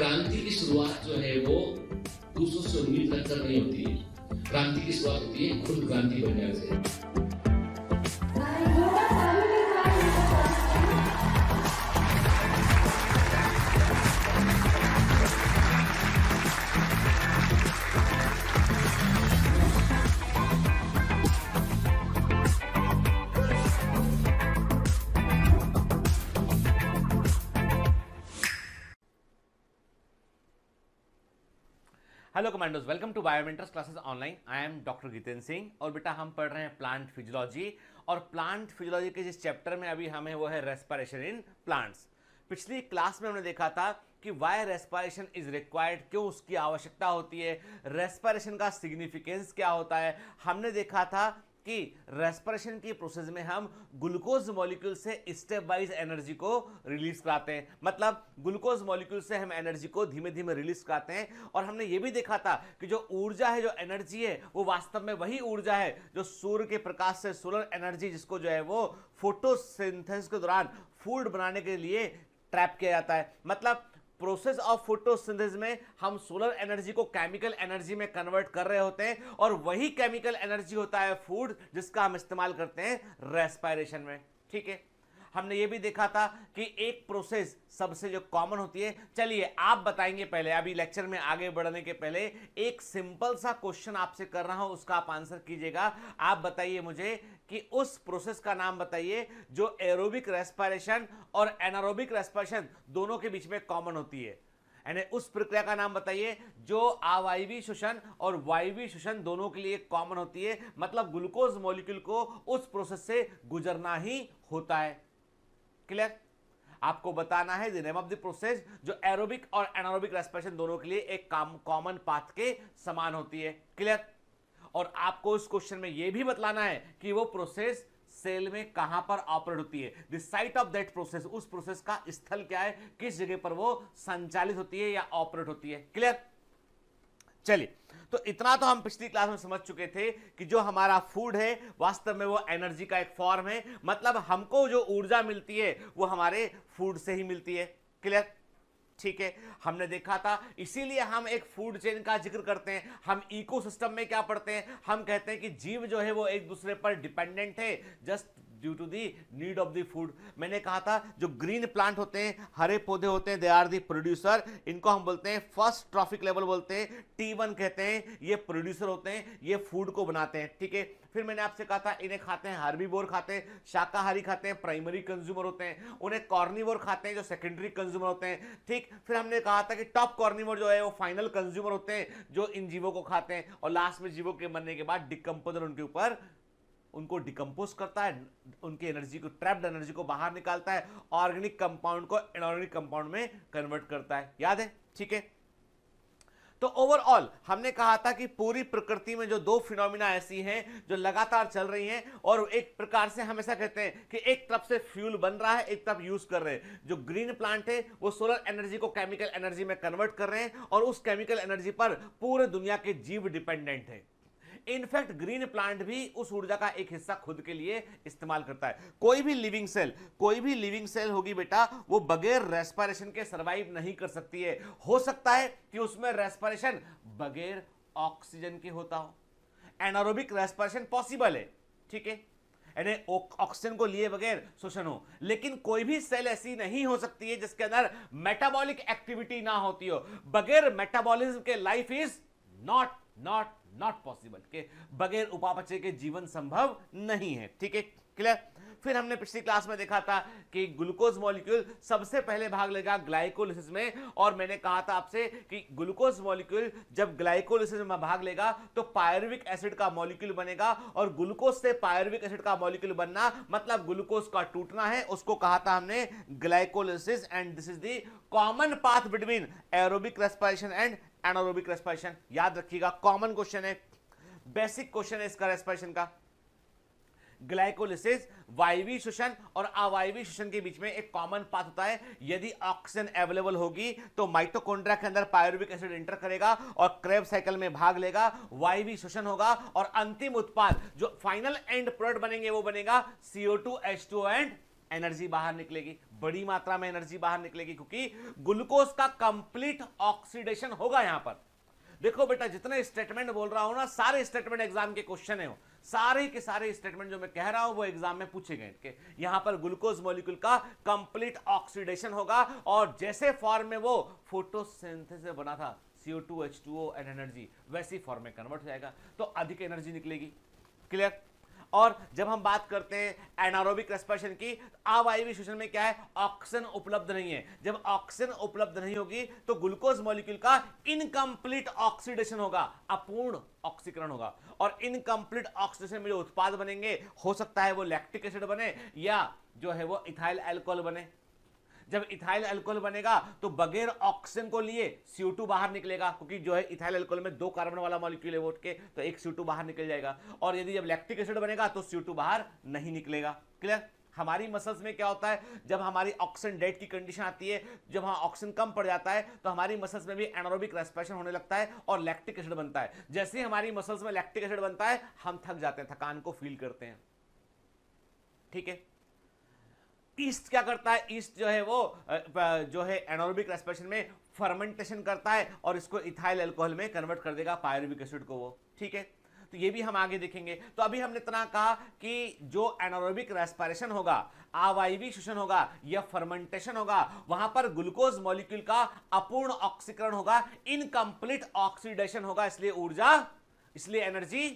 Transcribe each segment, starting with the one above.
क्रांति की शुरुआत जो है वो दूसरों से उम्मीद रखकर नहीं होती है। क्रांति की शुरुआत होती है खुद क्रांति बन जाने से। Hello commandos, welcome to Biomentors classes online. I am doctor Jitendra Singh और बेटा हम पढ़ रहे हैं प्लांट फिजियोलॉजी। और प्लांट फिजियोलॉजी के जिस चैप्टर में अभी हमें वो है रेस्पिरेशन इन प्लांट्स। पिछली क्लास में हमने देखा था कि वाई रेस्पिरेशन इज रिक्वायर्ड, क्यों उसकी आवश्यकता होती है, रेस्पिरेशन का सिग्निफिकेंस क्या होता है। हमने देखा था कि रेस्पिरेशन की प्रोसेस में हम ग्लूकोज मॉलिक्यूल से स्टेप वाइज एनर्जी को रिलीज कराते हैं। मतलब ग्लूकोज मॉलिक्यूल से हम एनर्जी को धीमे धीमे रिलीज कराते हैं। और हमने ये भी देखा था कि जो ऊर्जा है, जो एनर्जी है, वो वास्तव में वही ऊर्जा है जो सूर्य के प्रकाश से सोलर एनर्जी, जिसको जो है वो फोटोसिंथेसिस के दौरान फूड बनाने के लिए ट्रैप किया जाता है। मतलब प्रोसेस ऑफ फोटोसिंथेसिस में हम सोलर एनर्जी को केमिकल एनर्जी में कन्वर्ट कर रहे होते हैं और वही केमिकल एनर्जी होता है फूड, जिसका हम इस्तेमाल करते हैं रेस्पिरेशन में। ठीक है, हमने ये भी देखा था कि एक प्रोसेस सबसे जो कॉमन होती है। चलिए आप बताएंगे पहले, अभी लेक्चर में आगे बढ़ने के पहले एक सिंपल सा क्वेश्चन आपसे कर रहा हूं, उसका आप आंसर कीजिएगा। आप बताइए मुझे कि उस प्रोसेस का नाम बताइए जो एरोबिक रेस्पिरेशन और एनारोबिक रेस्पिरेशन दोनों के बीच में कॉमन होती है। यानी उस प्रक्रिया का नाम बताइए जो अवायवीय श्वसन और वायवीय श्वसन दोनों के लिए कॉमन होती है। मतलब ग्लूकोज मॉलिक्यूल को उस प्रोसेस से गुजरना ही होता है। क्लियर? आपको बताना है the name of the process जो एरोबिक और एनारोबिक रेस्पिरेशन दोनों के लिए एक कॉमन पाथ के समान होती है। क्लियर? और आपको इस क्वेश्चन में यह भी बतलाना है कि वो प्रोसेस सेल में कहां पर ऑपरेट होती है। The site of that process, उस प्रोसेस का स्थल क्या है, किस जगह पर वो संचालित होती है या ऑपरेट होती है। क्लियर? चलिए, तो इतना तो हम पिछली क्लास में समझ चुके थे कि जो हमारा फूड है वास्तव में वो एनर्जी का एक फॉर्म है। मतलब हमको जो ऊर्जा मिलती है वो हमारे फूड से ही मिलती है। क्लियर? ठीक है, हमने देखा था, इसीलिए हम एक फूड चेन का जिक्र करते हैं। हम इकोसिस्टम में क्या पढ़ते हैं, हम कहते हैं कि जीव जो है वो एक दूसरे पर डिपेंडेंट है just due to the need of the food. मैंने कहा था जो ग्रीन प्लांट होते हैं, हरे पौधे होते हैं, दे आर दी प्रोड्यूसर। इनको हम बोलते हैं फर्स्ट ट्रॉफिक लेवल बोलते हैं, T1 कहते हैं। ये प्रोड्यूसर होते हैं, ये फूड को बनाते हैं। ठीक है, फिर मैंने आपसे कहा था इन्हें खाते हैं हर्बीवोर खाते हैं, शाकाहारी खाते हैं, प्राइमरी कंज्यूमर होते हैं। उन्हें कॉर्निवोर खाते हैं जो सेकेंडरी कंज्यूमर होते हैं। ठीक, फिर हमने कहा था कि टॉप कॉर्निवोर जो है वो फाइनल कंज्यूमर होते हैं जो इन जीवों को खाते हैं। और लास्ट में जीवों के मरने के बाद डिकम्पोजर उनके ऊपर उनको डिकम्पोज करता है, उनकी एनर्जी को, ट्रैप्ड एनर्जी को बाहर निकालता है, ऑर्गेनिक कंपाउंड को इनऑर्गेनिक कंपाउंड में कन्वर्ट करता है। याद है? ठीक है, तो ओवरऑल हमने कहा था कि पूरी प्रकृति में जो दो फिनोमिना ऐसी हैं जो लगातार चल रही हैं और एक प्रकार से हम ऐसा कहते हैं कि एक तरफ से फ्यूल बन रहा है, एक तरफ यूज कर रहे हैं। जो ग्रीन प्लांट है वो सोलर एनर्जी को केमिकल एनर्जी में कन्वर्ट कर रहे हैं और उस केमिकल एनर्जी पर पूरे दुनिया के जीव डिपेंडेंट है। इनफैक्ट ग्रीन प्लांट भी उस ऊर्जा का एक हिस्सा खुद के लिए इस्तेमाल करता है। कोई भी लिविंग सेल होगी बेटा, वो बगैर रेस्पिरेशन के सरवाइव नहीं कर सकती है। हो सकता है कि उसमें रेस्पिरेशन बगैर ऑक्सीजन के होता हो, एनारोबिक रेस्पिरेशन पॉसिबल है। ठीक है, यानी ऑक्सीजन को लिए बगैर श्वसन हो। लेकिन कोई भी सेल ऐसी नहीं हो सकती है जिसके अंदर मेटाबॉलिक एक्टिविटी ना होती हो। बगैर मेटाबॉलिज्म के लाइफ इज नॉट पॉसिबल, के बगैर उपापचय के जीवन संभव नहीं है। ठीक है, क्लियर? फिर हमने पिछली क्लास में देखा था कि ग्लूकोज मॉलिक्यूल सबसे पहले भाग लेगा ग्लाइकोलिसिस में। और मैंने कहा था आपसे कि ग्लूकोज मॉलिक्यूल जब ग्लाइकोलिसिस में भाग लेगा तो पायरुविक एसिड का मॉलिक्यूल बनेगा। और ग्लूकोज से पायरुविक एसिड का मॉलिक्यूल बनना मतलब ग्लूकोज का टूटना है, उसको कहा था हमने glycolysis. And this is the common path between aerobic respiration and anaerobic respiration. याद रखिएगा, कॉमन क्वेश्चन है, बेसिक क्वेश्चन है इसका रेस्पिरेशन का। ग्लाइकोलिसिस वायवीय श्वसन और अवायवीय श्वसन के बीच में एक कॉमन पाथ होता है। यदि ऑक्सीजन अवेलेबल होगी तो माइटोकॉन्ड्रिया के अंदर पायरुविक एसिड एंटर करेगा और क्रेब्स साइकिल में भाग लेगा, वायवीय श्वसन होगा और अंतिम उत्पाद जो फाइनल एंड प्रोडक्ट बनेंगे वो बनेगा CO2H2 एंड एनर्जी बाहर निकलेगी, बड़ी मात्रा में एनर्जी बाहर निकलेगी, क्योंकि ग्लूकोज का कंप्लीट ऑक्सीडेशन होगा। यहां पर देखो बेटा, जितने स्टेटमेंट बोल रहा हूं ना, सारे स्टेटमेंट एग्जाम के क्वेश्चन है, सारे के सारे स्टेटमेंट जो मैं कह रहा हूं वो एग्जाम में पूछे गए। यहां पर ग्लूकोज मॉलिक्यूल का कंप्लीट ऑक्सीडेशन होगा, और जैसे फॉर्म में वो फोटोसिंथेसिस से बना था CO2 H2O एंड एनर्जी, वैसी फॉर्म में कन्वर्ट हो जाएगा, तो अधिक एनर्जी निकलेगी। क्लियर? और जब हम बात करते हैं एनारोबिक रेस्पिरेशन की, अवायवीय श्वसन में क्या है, ऑक्सीजन उपलब्ध नहीं है। जब ऑक्सीजन उपलब्ध नहीं होगी तो ग्लूकोज मॉलिक्यूल का इनकम्प्लीट ऑक्सीडेशन होगा, अपूर्ण ऑक्सीकरण होगा, और इनकम्प्लीट ऑक्सीडेशन में जो उत्पाद बनेंगे, हो सकता है वो लैक्टिक एसिड बने या जो है वो इथाइल अल्कोहल बने। जब इथाइल अल्कोहल बनेगा तो बगैर ऑक्सीजन को लिए CO2 बाहर निकलेगा, क्योंकि जो है इथाइल अल्कोहल में 2 कार्बन वाला मॉलिक्यूल है वो उठ के, तो एक CO2 बाहर निकल जाएगा। और यदि जब लैक्टिक एसिड बनेगा तो CO2 बाहर नहीं निकलेगा। क्लियर? हमारी मसल्स में क्या होता है, जब हमारी ऑक्सीजन डेड की कंडीशन आती है, जब वहां ऑक्सीजन कम पड़ जाता है, तो हमारी मसल्स में भी एनारोबिक रेस्पिरेशन होने लगता है और लैक्टिक एसिड बनता है। जैसे ही हमारी मसल्स में लैक्टिक एसिड बनता है, हम थक जाते हैं, थकान को फील करते हैं। ठीक है? ईस्ट क्या करता है, ईस्ट जो है वो जो है एनारोबिक रेस्पिरेशन में फर्मेंटेशन करता है और इसको इथाइल अल्कोहल में कन्वर्ट कर देगा, पायरुविक एसिड को वो। ठीक है? तो ये भी हम आगे देखेंगे। तो अभी हमने इतना कहा कि जो एनारोबिक रेस्पिरेशन होगा, अवायवीय श्वसन होगा या फर्मेंटेशन होगा, वहां पर ग्लूकोज मॉलिक्यूल का अपूर्ण ऑक्सीकरण होगा, इनकम्प्लीट ऑक्सीडेशन होगा, इसलिए ऊर्जा, इसलिए एनर्जी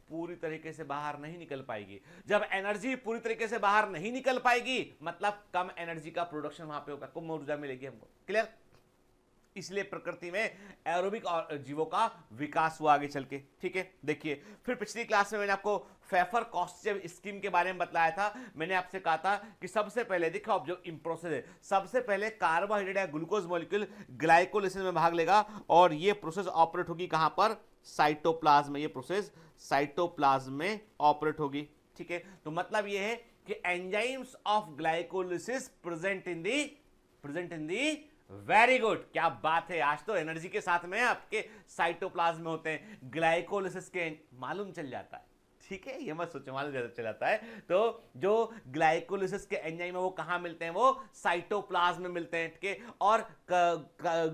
पूरी तरीके से बाहर नहीं निकल पाएगी। जब एनर्जी पूरी तरीके से बाहर नहीं निकल पाएगी, मतलब कम एनर्जी का प्रोडक्शन वहां पे होगा, कम ऊर्जा मिलेगी हमको। क्लियर? इसलिए प्रकृति में एरोबिक और जीवों का विकास हुआ आगे चल के। ठीक है? देखिए, फिर पिछली क्लास में मैंने आपको फेफर कॉस्चेव स्कीम के बारे में बतलाया था। मैंने आपसे कहा था कि सबसे पहले देखो, अब जो प्रोसेस है, सबसे पहले कार्बोहाइड्रेट या ग्लूकोज मॉलिक्यूल ग्लाइकोलिसिस में भाग लेगा, और ये प्रोसेस ऑपरेट होगी कहां पर, साइटोप्लाज्म में। ये प्रोसेस साइटोप्लाज्म में ऑपरेट होगी। ठीक है? तो मतलब ये है कि enzymes of glycolysis present in the very good, क्या बात है, आज तो एनर्जी के साथ में आपके साइटोप्लाज्म में होते हैं, ग्लाइकोलिसिस के मालूम चल जाता है। ठीक है? ये मत सोचो, मालूम चल जाता है। तो जो ग्लाइकोलिसिस के एंजाइम है वो कहां मिलते हैं, वो साइटोप्लाज्म में मिलते हैं। ठीक है? और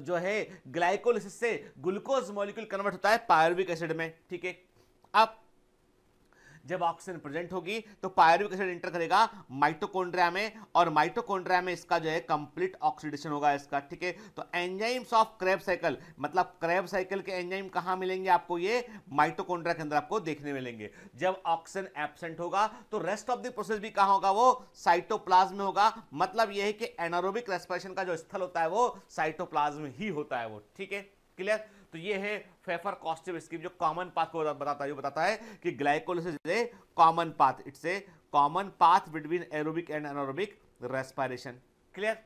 जो है ग्लाइकोलिसिस से ग्लूकोज मॉलिक्यूल कन्वर्ट होता है पायरुविक एसिड में। ठीक है? अब जब ऑक्सीजन प्रेजेंट होगी तो पायरुविक एसिड इंटर करेगा माइटोकॉन्ड्रिया में, और माइटोकॉन्ड्रिया में इसका जो है कंप्लीट ऑक्सीडेशन होगा इसका। ठीक है? तो एंजाइम्स ऑफ क्रेब साइकिल, मतलब क्रेब साइकिल के एंजाइम कहां मिलेंगे आपको, ये माइटोकॉन्ड्रिया के अंदर आपको देखने मिलेंगे। जब ऑक्सीजन एब्सेंट होगा तो रेस्ट ऑफ द प्रोसेस भी कहां होगा, वो साइटोप्लाज्म में होगा। मतलब यह है कि एनारोबिक रेस्पिरेशन का जो स्थल होता है वो साइटोप्लाज्म ही होता है वो। ठीक है? क्लियर? तो ये है फेफर कॉस्टिव स्कीम, जो कॉमन पाथ को बताता है कि glycolysis is a common path, it's a common path between aerobic and anaerobic respiration. Clear?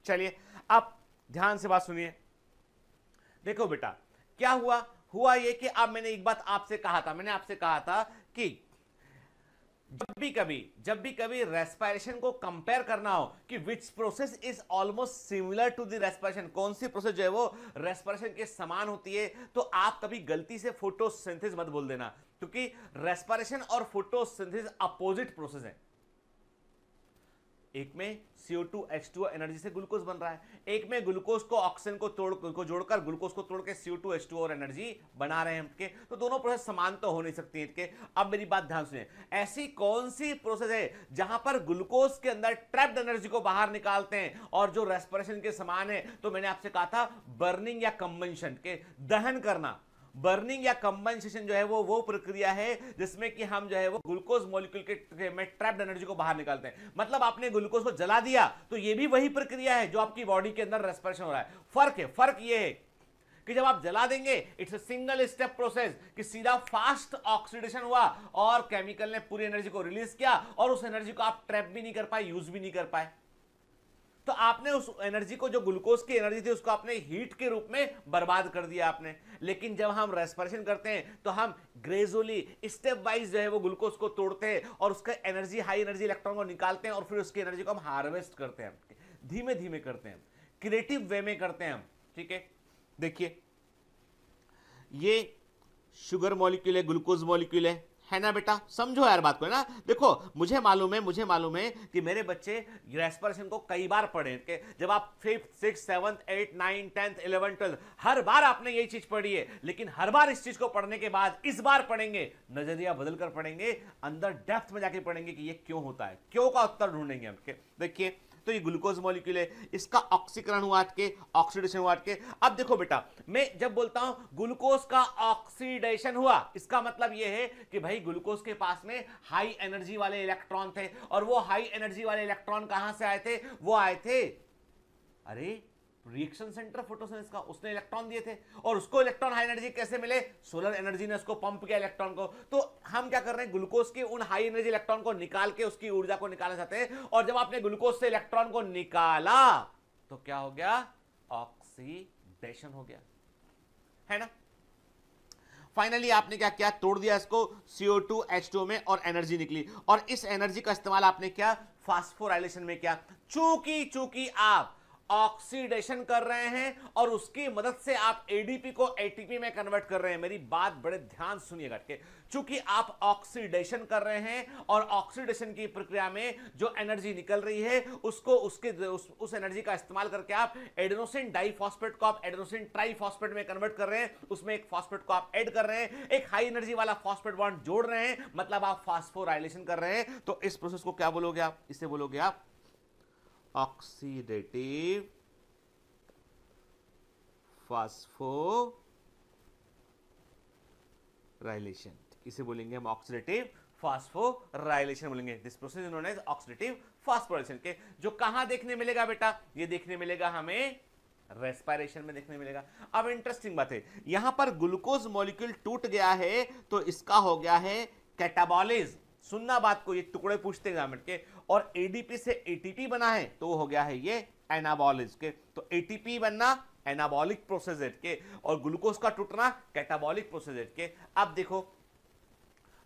चलिए अब ध्यान से बात सुनिए। देखो बेटा, क्या हुआ ये कि अब मैंने एक बात आपसे कहा था, मैंने आपसे कहा था कि जब भी कभी रेस्पिरेशन को कंपेयर करना हो कि which process is almost similar to the respiration, कौन सी प्रोसेस जो है वो रेस्पिरेशन के समान होती है, तो आप कभी गलती से फोटोसिंथेसिस मत बोल देना, क्योंकि रेस्पिरेशन और फोटोसिंथेसिस अपोजिट प्रोसेस है। एक में CO2 H2O एनर्जी से ग्लूकोज बन रहा है, एक में ग्लूकोज को ऑक्सीजन को जोड़कर ग्लूकोज को तोड़ के CO2 H2O और एनर्जी बना रहे हैं के, तो दोनों प्रोसेस समान तो हो नहीं सकती है के। अब मेरी बात ध्यान सुनिए, ऐसी कौन सी प्रोसेस है जहां पर ग्लूकोज के अंदर ट्रैप्ड एनर्जी को बाहर निकालते हैं और जो रेस्पिरेशन के समान है, तो मैंने आपसे कहा था बर्निंग या कंबंशन के, दहन करना। बर्निंग या कंबंसेशन जो है वो प्रक्रिया है जिसमें कि हम जो है वो ग्लूकोज मॉलिक्यूल के में ट्रैप्ड एनर्जी को बाहर निकालते हैं। मतलब आपने ग्लूकोज को जला दिया तो ये भी वही प्रक्रिया है जो आपकी बॉडी के अंदर रेस्पिरेशन हो रहा है। फर्क ये है कि जब आप जला देंगे it's a single step process, कि सीधा फास्ट ऑक्सीडेशन हुआ और केमिकल ने पूरी एनर्जी को रिलीज किया और उस एनर्जी को आप ट्रैप भी नहीं कर पाए, यूज भी नहीं कर पाए। तो आपने उस एनर्जी को, जो ग्लूकोज की एनर्जी थी, उसको आपने हीट के रूप में बर्बाद कर दिया आपने। लेकिन जब हम रेस्पिरेशन करते हैं तो हम ग्रेजुअली स्टेप वाइज जो है वो ग्लूकोज को तोड़ते हैं और उसका एनर्जी, हाई एनर्जी इलेक्ट्रॉन को निकालते हैं और फिर उसकी एनर्जी को हम हार्वेस्ट करते हैं, धीमे धीमे करते हैं, क्रिएटिव वे में करते हैं हम। ठीक है? देखिए, ये शुगर मॉलिक्यूल है, ग्लूकोज मॉलिक्यूल है ना बेटा, समझो यार बात को, है ना। देखो मुझे मालूम है कि मेरे बच्चे रेस्पिरेशन को कई बार पढ़े कि जब आप 5th 6th 7th 8th 9th 10th 11th 12th हर बार आपने यही चीज पढ़ी है, लेकिन हर बार इस चीज को पढ़ने के बाद इस बार पढ़ेंगे, नजरिया बदल कर पढ़ेंगे, अंदर डेप्थ में जाके पढ़ेंगे कि ये क्यों होता है, क्यों का उत्तर ढूंढेंगे हम। देखिए तो ये ग्लूकोज मॉलिक्यूल है, इसका ऑक्सीकरण हुआ के, ऑक्सीडेशन हुआ के। अब देखो बेटा, मैं जब बोलता हूं ग्लूकोज का ऑक्सीडेशन हुआ, इसका मतलब ये है कि भाई ग्लूकोज के पास में हाई एनर्जी वाले इलेक्ट्रॉन थे, और वो हाई एनर्जी वाले इलेक्ट्रॉन कहां से आए थे, वो आए थे अरे रिएक्शन सेंटर फोटोसिंथेसिस का, उसने इलेक्ट्रॉन दिए थे, और उसको इलेक्ट्रॉन हाई एनर्जी कैसे मिले, सोलर एनर्जी ने उसको पंप किया इलेक्ट्रॉन को। तो हम क्या कर रहे हैं, ग्लूकोज के उन हाई एनर्जी इलेक्ट्रॉन को निकाल के उसकी ऊर्जा को निकालना चाहते हैं, और जब आपने ग्लूकोज से इलेक्ट्रॉन को निकाला तो क्या हो गया, ऑक्सीडेशन हो गया, है ना। फाइनली आपने क्या किया, तोड़ दिया इसको CO2 H2O में और एनर्जी निकली, और इस एनर्जी का इस्तेमाल आपने किया फास्फोराइलेशन में किया। चूंकि आप ऑक्सीडेशन कर रहे हैं और उसकी मदद से आप एडीपी को एटीपी में कन्वर्ट कर रहे हैं, मेरी बात बड़े ध्यान सुनिएगा के, चूंकि आप ऑक्सीडेशन कर रहे हैं और ऑक्सीडेशन की प्रक्रिया में जो एनर्जी निकल रही है उसको उस एनर्जी का इस्तेमाल करके आप एडेनोसिन डाइफॉस्फेट को आप एडेनोसिन ट्राइफॉस्फेट में कन्वर्ट कर रहे हैं, उसमें एक फॉस्फेट को आप ऐड कर रहे हैं, एक हाई एनर्जी वाला फॉस्फेट बॉन्ड जोड़ रहे हैं, मतलब आप फास्फोराइलेशन कर रहे हैं। तो इस प्रोसेस को क्या बोलोगे आप, इसे बोलोगे आप ऑक्सीडेटिव फास्फोराइलेशन, इसे बोलेंगे हम ऑक्सीडेटिव फास्फोराइलेशन बोलेंगे। This process is known as oxidative phosphorylation के, जो कहां देखने मिलेगा बेटा, ये देखने मिलेगा हमें रेस्पिरेशन में देखने मिलेगा। अब इंटरेस्टिंग बात है, यहां पर ग्लूकोज मॉलिक्यूल टूट गया है तो इसका हो गया है कैटाबॉलिज्म। सुनना बात को, ये टुकड़े पूछते एग्जाम के, और एडीपी से एटीपी बना है तो हो गया है ये एनाबॉलिज्म के। तो एटीपी बनना एनाबॉलिक प्रोसेस के, और ग्लूकोज का टूटना कैटाबॉलिक प्रोसेस के। अब देखो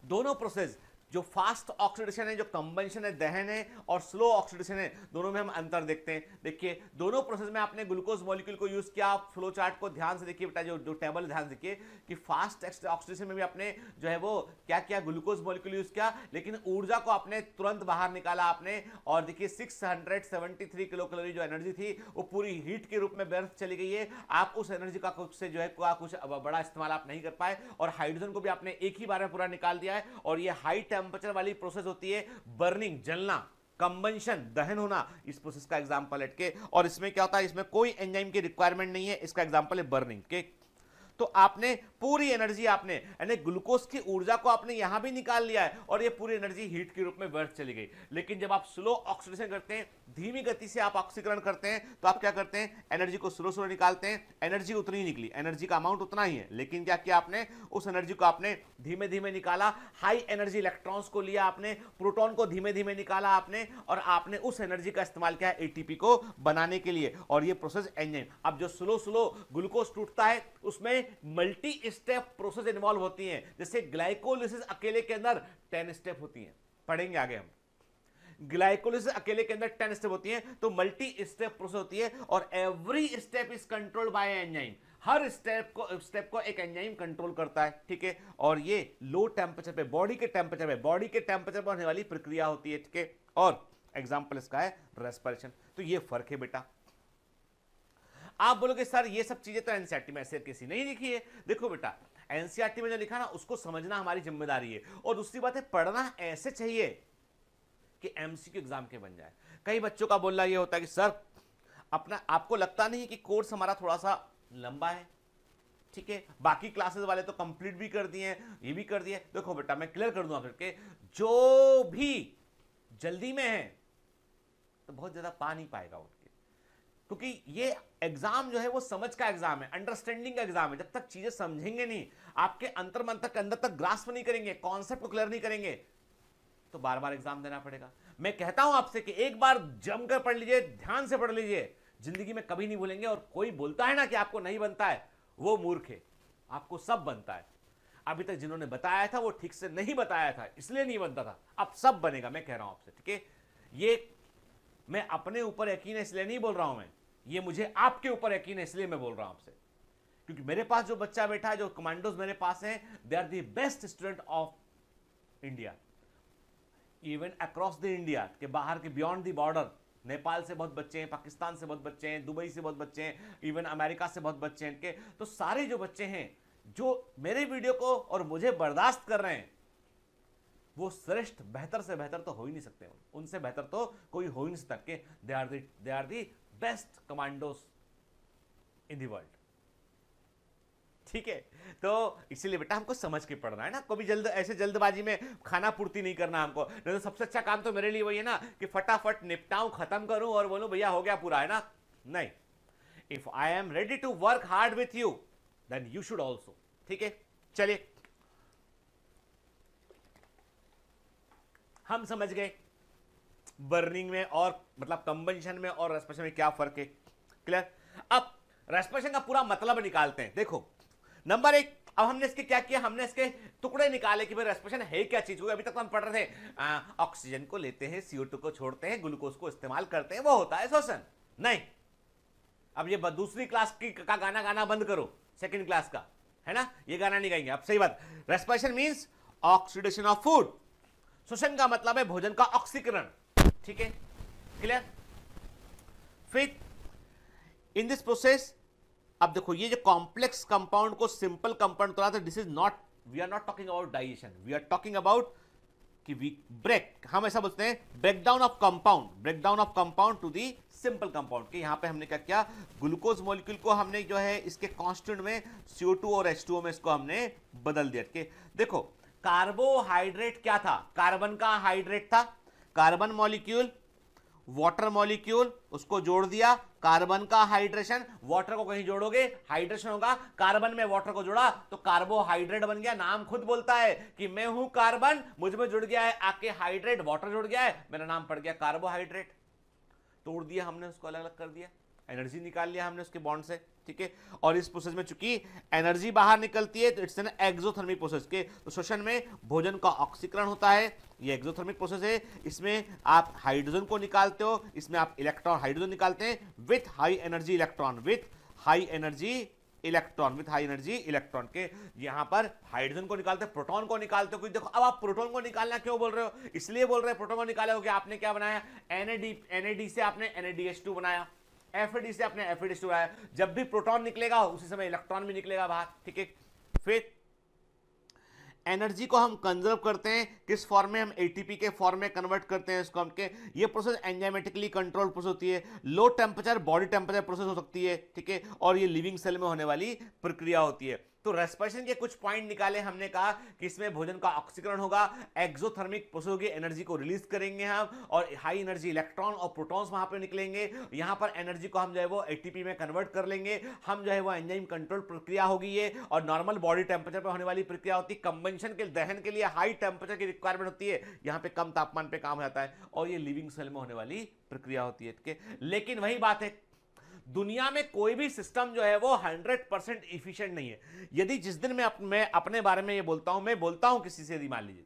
दोनों प्रोसेस, जो फास्ट ऑक्सीडेशन है, जो कंबंशन है, दहन है, और स्लो ऑक्सीडेशन है, दोनों में हम अंतर देखते हैं। देखिए दोनों प्रोसेस में आपने ग्लूकोज मॉलिक्यूल को यूज किया, आप फ्लो चार्ट को ध्यान से देखिए बेटा, जो टेबल ध्यान से देखिए कि फास्ट ऑक्सीडेशन में भी आपने जो है वो क्या किया, ग्लूकोज मॉलिक्यूल यूज किया, लेकिन ऊर्जा को आपने तुरंत बाहर निकाला आपने, और देखिए 673 किलो कैलोरी जो एनर्जी थी वो पूरी हीट के रूप में व्यर्थ चली गई है। आप उस एनर्जी का कुछ से जो है कुछ बड़ा इस्तेमाल आप नहीं कर पाए, और हाइड्रोजन को भी आपने एक ही बार में पूरा निकाल दिया है। और ये हाई टेम्परेचर वाली प्रोसेस होती है बर्निंग, जलना, कंबंशन, दहन होना, इस प्रोसेस का एग्जांपल है के। और इसमें क्या होता है, इसमें कोई एंजाइम की रिक्वायरमेंट नहीं है, इसका एग्जांपल है बर्निंग के। तो आपने पूरी एनर्जी आपने यानी ग्लूकोज की ऊर्जा को आपने यहां भी निकाल लिया है, और ये पूरी एनर्जी हीट के रूप में व्यर्थ चली गई। लेकिन जब आप स्लो ऑक्सीडेशन करते हैं, धीमी गति से आप ऑक्सीकरण करते हैं, तो आप क्या करते हैं, एनर्जी को स्लो निकालते हैं। एनर्जी उतनी ही निकली, एनर्जी का अमाउंट उतना ही है, लेकिन क्या किया आपने, उस एनर्जी को आपने धीमे धीमे निकाला, हाई एनर्जी इलेक्ट्रॉन्स को लिया आपने, प्रोटॉन को धीमे धीमे निकाला आपने, और आपने उस एनर्जी का इस्तेमाल किया एटीपी को बनाने के लिए, और ये प्रोसेस एंजाइम। अब जो स्लो ग्लूकोज टूटता है उसमें मल्टी स्टेप प्रोसेस इन्वॉल्व होती हैं, जैसे ग्लाइकोलिसिस अकेले के अंदर 10 स्टेप होती हैं, पढ़ेंगे आगे हम। ग्लाइकोलिसिस अकेले के अंदर 10 स्टेप होती हैं, तो मल्टी स्टेप प्रोसेस होती है, और every step is controlled by enzyme. Her step को एक एंजाइम कंट्रोल करता है, ठीक है। और ये लो टेम्परेचर पे, बॉडी के टेम्परेचर पे होने वाली प्रक्रिया होती है, ठीक है। और एग्जांपल इसका है रेस्पिरेशन। तो ये फर्क है बेटा। आप बोलोगे सर ये सब चीजें तो एनसीईआरटी में ऐसे किसी नहीं लिखी है। देखो बेटा, एनसीईआरटी में जो लिखा ना उसको समझना हमारी जिम्मेदारी है, और दूसरी बात है पढ़ना ऐसे चाहिए कि एमसीक्यू एग्जाम के बन जाए। कई बच्चों का बोलना ये होता है कि सर आपको लगता नहीं कि कोर्स हमारा थोड़ा सा लंबा है, ठीक है, बाकी क्लासेस वाले तो कंप्लीट भी कर दिए हैं, ये भी कर दिए। देखो बेटा मैं क्लियर कर दूंगा फिर, जो भी जल्दी में है तो बहुत ज्यादा पा नहीं पाएगा उनके, क्योंकि ये एग्जाम जो है वो समझ का एग्जाम है, अंडरस्टैंडिंग का एग्जाम है। जब तक चीजें समझेंगे नहीं, आपके अंतर मन तक अंदर तक ग्रास्प नहीं करेंगे, कॉन्सेप्ट को क्लियर नहीं करेंगे, तो बार बार एग्जाम देना पड़ेगा। मैं कहता हूं आपसे कि एक बार जमकर पढ़ लीजिए, ध्यान से पढ़ लीजिए, जिंदगी में कभी नहीं भूलेंगे। और कोई बोलता है ना कि आपको नहीं बनता है, वो मूर्ख है, आपको सब बनता है। अभी तक जिन्होंने बताया था वो ठीक से नहीं बताया था, इसलिए नहीं बनता था, अब सब बनेगा, मैं कह रहा हूं आपसे, ठीक है। ये मैं अपने ऊपर यकीन है इसलिए नहीं बोल रहा हूं, मैं ये मुझे आपके ऊपर यकीन है इसलिए मैं बोल रहा हूं आपसे, क्योंकि मेरे पास जो बच्चा बैठा है, जो कमांडोज मेरे पास हैं, they are the best student of India, even across the India, के बाहर के बियॉन्ड द बॉर्डर, नेपाल से बहुत बच्चे हैं, पाकिस्तान से बहुत बच्चे हैं, दुबई से बहुत बच्चे हैं, इवन अमेरिका से बहुत बच्चे हैं इनके। तो सारे जो बच्चे हैं जो मेरे वीडियो को और मुझे बर्दाश्त कर रहे हैं, वो श्रेष्ठ, बेहतर से बेहतर तो हो ही नहीं सकते, उनसे बेहतर तो कोई हो ही नहीं सकता कि they are the best commandos in the world. ठीक है, तो इसीलिए बेटा हमको समझ के पढ़ना है ना, कभी ऐसे जल्दबाजी में खाना पूर्ति नहीं करना हमको। नहीं तो सबसे अच्छा काम तो मेरे लिए वही है ना कि फटाफट निपटाऊं, खत्म करूं और बोलूं भैया हो गया पूरा, है ना। नहीं, if I am ready to work hard with you then you should also. ठीक है, चलिए हम समझ गए बर्निंग में और मतलब कंबंशन में और रेस्पिरेशन में क्या फर्क है। क्लियर। अब रेस्पिरेशन का पूरा मतलब निकालते हैं। देखो नंबर एक, अब हमने इसके क्या किया, हमने इसके टुकड़े निकाले कि भाई रेस्पिरेशन है क्या चीज। अभी तक तो हम पढ़ रहे थे ऑक्सीजन को लेते हैं, CO2 को छोड़ते हैं, ग्लूकोज को इस्तेमाल करते हैं, वो होता है श्वसन। नहीं, अब ये दूसरी क्लास का गाना गाना बंद करो, सेकंड क्लास का, है ना, ये गाना नहीं गाएंगे अब। सही बात, respiration means oxidation of food, श्वसन का मतलब है भोजन का ऑक्सीकरण। ठीक है, क्लियर। फिर इन दिस प्रोसेस, अब देखो ये जो कॉम्प्लेक्स कंपाउंड को सिंपल कंपाउंड तो this is not, we are not talking about digestion, we are talking about कि वी ब्रेक, हम ऐसा बोलते हैं break down of compound to the simple compound. कि यहां पे हमने क्या किया, ग्लूकोज मॉलिक्यूल को हमने जो है इसके कांस्टेंट में CO2 और H2O में इसको हमने बदल दिया। कि देखो कार्बोहाइड्रेट क्या था, कार्बन का हाइड्रेट था, कार्बन मॉलिक्यूल वाटर मॉलिक्यूल उसको जोड़ दिया, कार्बन का हाइड्रेशन, वाटर को कहीं जोड़ोगे हाइड्रेशन होगा, कार्बन में वाटर को जोड़ा तो कार्बोहाइड्रेट बन गया। नाम खुद बोलता है कि मैं हूं कार्बन, मुझ में जुड़ गया है आके हाइड्रेट, वाटर जुड़ गया है, मेरा नाम पड़ गया कार्बोहाइड्रेट। तोड़ दिया हमने उसको, अलग अलग कर दिया, एनर्जी निकाल लिया हमने उसके बॉन्ड से। ठीक है, और इस प्रोसेस में चूंकि एनर्जी बाहर निकलती है तो इट्स एन एक्सोथर्मिक प्रोसेस। के तो श्वसन में भोजन का ऑक्सीकरण होता है, ये एक्सोथर्मिक प्रोसेस है। इसमें आप हाइड्रोजन को निकालते हो, इसमें आप इलेक्ट्रॉन हाइड्रोजन निकालते हैं with high energy electron, with high energy electron. के यहां पर हाइड्रोजन को निकालते हैं, प्रोटॉन को निकालते हो। देखो अब आप प्रोटॉन को निकालना क्यों बोल रहे हो, इसलिए बोल रहे हैं प्रोटॉन को निकाले हो कि आपने क्या बनाया, NAD से आपने NADH2 बनाया, FAD से आपने FADH2 बनाया। जब भी प्रोटॉन निकलेगा उसी समय इलेक्ट्रॉन भी निकलेगा बाहर। ठीक है, फिर एनर्जी को हम कंजर्व करते हैं, किस फॉर्म में, हम ATP के फॉर्म में कन्वर्ट करते हैं इसको हम के। ये प्रोसेस एंजाइमेटिकली कंट्रोल प्रोसेस होती है, low temperature body temperature process हो सकती है। ठीक है, और ये लिविंग सेल में होने वाली प्रक्रिया होती है। तो रेस्पिरेशन के कुछ पॉइंट निकाले हमने, कहा कि इसमें भोजन का ऑक्सीकरण होगा, एक्सोथर्मिक प्रोसेस होगी, एनर्जी को रिलीज करेंगे हम, और हाई एनर्जी इलेक्ट्रॉन और प्रोटॉन्स वहां पे निकलेंगे। यहां पर एनर्जी को हम जो है वो ATP में कन्वर्ट कर लेंगे, हम जो है वो एंजाइम कंट्रोल प्रक्रिया होगी ये, और नॉर्मल बॉडी टेम्परेचर पर होने वाली प्रक्रिया होती है। कंबंशन के दहन के लिए हाई टेम्परेचर की रिक्वायरमेंट होती है, यहां पे कम तापमान पे काम होता है, और ये लिविंग सेल में होने वाली प्रक्रिया होती है। लेकिन वही बात है, दुनिया में कोई भी सिस्टम जो है वो 100% इफिशिएंट नहीं है। यदि जिस दिन मैं अपने बारे में ये बोलता हूं किसी से, यदि मान लीजिए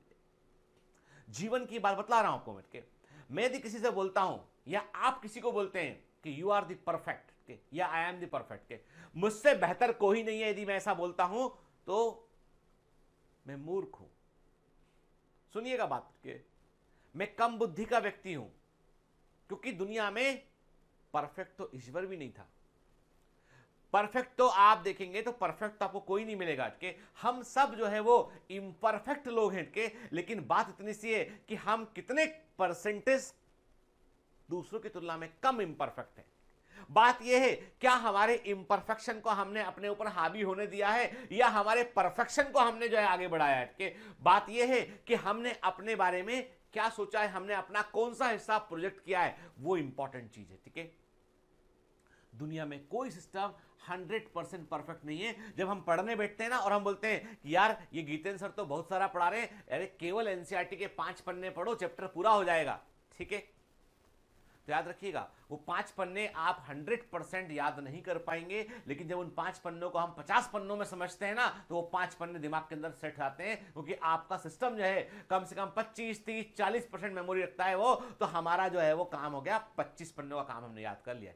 जीवन की बात बतला रहा हूं आपको, मैं यदि किसी से बोलता हूं या आप किसी को बोलते हैं कि यू आर द परफेक्ट या आई एम द परफेक्ट, के मुझसे बेहतर कोई नहीं है, यदि मैं ऐसा बोलता हूं तो मैं मूर्ख हूं। सुनिएगा बात के, मैं कम बुद्धि का व्यक्ति हूं, क्योंकि दुनिया में परफेक्ट तो ईश्वर भी नहीं था। परफेक्ट तो आप देखेंगे तो परफेक्ट तो आपको कोई नहीं मिलेगा, कि हम सब जो है वो इम्परफेक्ट लोग हैं। के लेकिन बात इतनी सी है कि हम कितने परसेंटेज दूसरों की तुलना में कम इम्परफेक्ट हैं। बात यह है, क्या हमारे इम्परफेक्शन को हमने अपने ऊपर हावी होने दिया है, या हमारे परफेक्शन को हमने जो है आगे बढ़ाया है। कि बात यह है कि हमने अपने बारे में क्या सोचा है, हमने अपना कौन सा हिस्सा प्रोजेक्ट किया है, वो इंपॉर्टेंट चीज है। ठीक है, दुनिया में कोई सिस्टम 100% परफेक्ट नहीं है। जब हम पढ़ने बैठते हैं ना और हम बोलते हैं कि यार ये गीतेंद्र सर तो बहुत सारा पढ़ा रहे हैं, अरे केवल NCERT के 5 पन्ने पढ़ो, चैप्टर पूरा हो जाएगा। ठीक है, तो याद रखिएगा वो 5 पन्ने आप 100% याद नहीं कर पाएंगे, लेकिन जब उन 5 पन्नों को हम 50 पन्नों में समझते हैं ना, तो वो 5 पन्ने दिमाग के अंदर सेट आते हैं, क्योंकि आपका सिस्टम जो है कम से कम 25, 30, 40% मेमोरी रखता है वो। तो हमारा जो है वो काम हो गया, 25 पन्नों का काम हमने याद कर लिया।